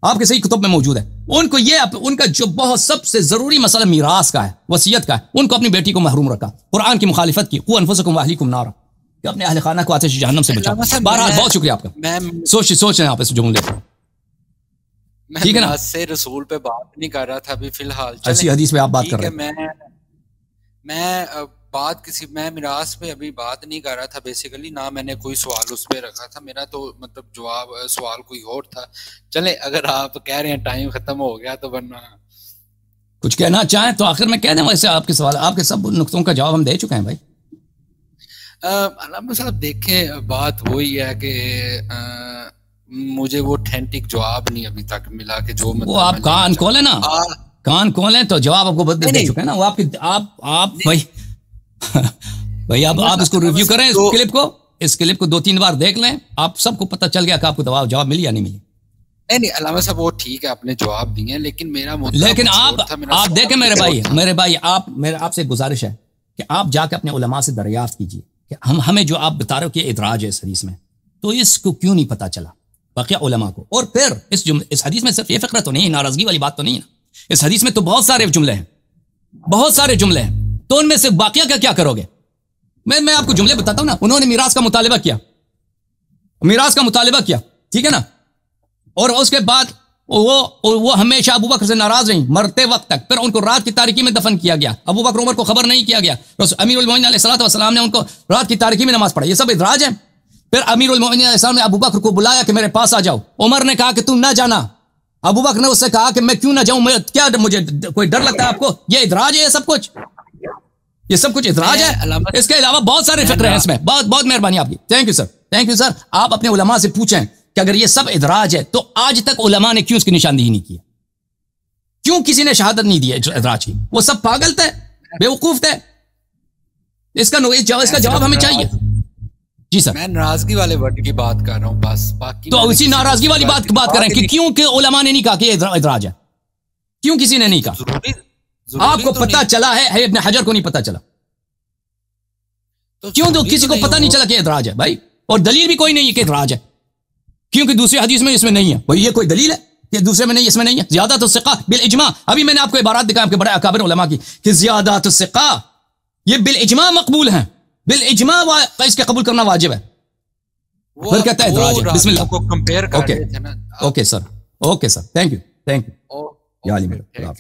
[SPEAKER 1] آپ کے صحیح کتب میں موجود ہے، ان کو یہ ان کا جو بہت سب سے ضروری مسئلہ میراث کا ہے، وصیت کا ہے، ان کو اپنی بیٹی کو محروم رکھا، قرآن کی مخالفت کی، قوا انفسکم واہلیکم نارا، کہ اپنے اہل خانہ کو آتش جہنم سے بچاؤ۔ بہرحال بہت شکریہ آپ کا، سوچ رہے ہیں آپ اس جملے پر، ٹھیک ہے نا؟
[SPEAKER 2] سے رسول پہ بات نہیں کر رہا تھا ابھی فی الحال،
[SPEAKER 1] اسی حدیث پہ آپ بات کر رہے ہیں۔
[SPEAKER 2] میں میراث پہ ابھی بات نہیں کر رہا تھا بیسیکلی، نہ میں نے کوئی سوال اس پہ رکھا تھا، میرا تو مطلب جواب سوال کوئی اور تھا۔ چلے اگر آپ کہہ رہے ہیں ٹائم ختم ہو گیا تو ورنہ
[SPEAKER 1] کچھ کہنا چاہیں تو آخر میں کہہ دیں، ویسے آپ کے سوال، آپ کے سب نقطوں کا جواب ہم دے چکے ہیں بھائی۔
[SPEAKER 2] علامہ صاحب دیکھیں، بات وہی ہے کہ مجھے وہ اتھینٹک جواب نہیں ابھی تک ملا کہ جو
[SPEAKER 1] وہ آپ کان کھولیں نا، کان کھولیں تو جواب آپ کو دے چکے ہیں نا، وہ آپ کی آپ بھائی آپ اس کو ریویو کریں، اس کلپ کو 2-3 بار دیکھ لیں، آپ سب کو پتہ چل گیا کہ آپ کو جواب ملی یا نہیں ملی۔
[SPEAKER 2] نہیں علامہ صاحب وہ ٹھیک ہے، آپ نے جواب دیے،
[SPEAKER 1] لیکن آپ دیکھیں میرے بھائی آپ سے گزارش ہے کہ آپ جا کے اپنے علماء سے دریافت کیجیے کہ ہمیں جو آپ بتا رہے ہو کہ ادراج ہے اس حدیث میں، تو اس کو کیوں نہیں پتا چلا باقی علماء کو؟ اور پھر اس حدیث میں صرف یہ فقرہ تو نہیں، ناراضگی والی بات تو نہیں ہے، اس حدیث میں تو بہت سارے جملے ہیں، تو ان میں سے باقیہ کا کیا کرو گے؟ میں آپ کو جملے بتاتا ہوں نا، انہوں نے میراث کا مطالبہ کیا، ٹھیک ہے نا، اور اس کے بعد وہ ہمیشہ ابو بکر سے ناراض رہیں مرتے وقت تک، پھر ان کو رات کی تاریکی میں دفن کیا گیا، ابو بکر عمر کو خبر نہیں کیا گیا، امیر المومنین علیہ الصلوۃ والسلام نے ان کو رات کی تاریکی میں نماز پڑھائی، یہ سب ادراج ہے۔ پھر امیر المومنین علیہ السلام نے ابو بکر کو بلایا کہ میرے پاس آ جاؤ، عمر نے کہا کہ تم نہ جانا، ابو بکر نے اس سے کہا کہ میں کیوں نہ جاؤں، کیا مجھے کوئی ڈر لگتا ہے آپ کو؟ یہ ادراج ہے، یہ سب کچھ ادراج ہے۔ اس کے علاوہ بہت سارے فقرے ہیں اس میں۔ بہت مہربانی آپ کی، تھینک یو سر۔ آپ اپنے علماء سے پوچھیں کہ اگر یہ سب ادراج ہے تو آج تک علماء نے کیوں اس کی نشاندہی نہیں کی؟ کیوں کسی نے شہادت نہیں دی ادراج کی؟ وہ سب پاگل تھے، بیوقوف تھے، اس کا جواب ہمیں چاہیے۔ جی سر،
[SPEAKER 2] میں ناراضگی والے ورڈ کی بات کر رہا ہوں بس، باقی
[SPEAKER 1] تو اسی ناراضگی والی بات کریں کہ کیوں کہ علماء نے نہیں کہا کہ ادراج ہے، کیوں کسی نے نہیں کہا؟ آپ کو پتا چلا ہے، ابن حجر کو نہیں پتا چلا، کیوں تو کسی کو پتا نہیں چلا کہ ادراج ہے بھائی، اور دلیل بھی کوئی نہیں ہے کہ ادراج ہے، کیونکہ دوسری حدیث میں اس میں نہیں ہے۔ بھائی یہ کوئی دلیل ہے کہ دوسرے میں نہیں، اس میں نہیں ہے؟ زیادہ تو ثقہ بالاجماع، ابھی میں نے آپ کو عبارات دکھایا کہ بڑے اکابر علماء کی کہ زیادہ تو ثقہ یہ بالاجماع مقبول ہیں، بالاجماع اس کے قبول کرنا واجب ہے۔ پھر کہتا ہے ادراج ہے۔ بسم اللہ، اوکے سر، تھینک یو یا علی میرا۔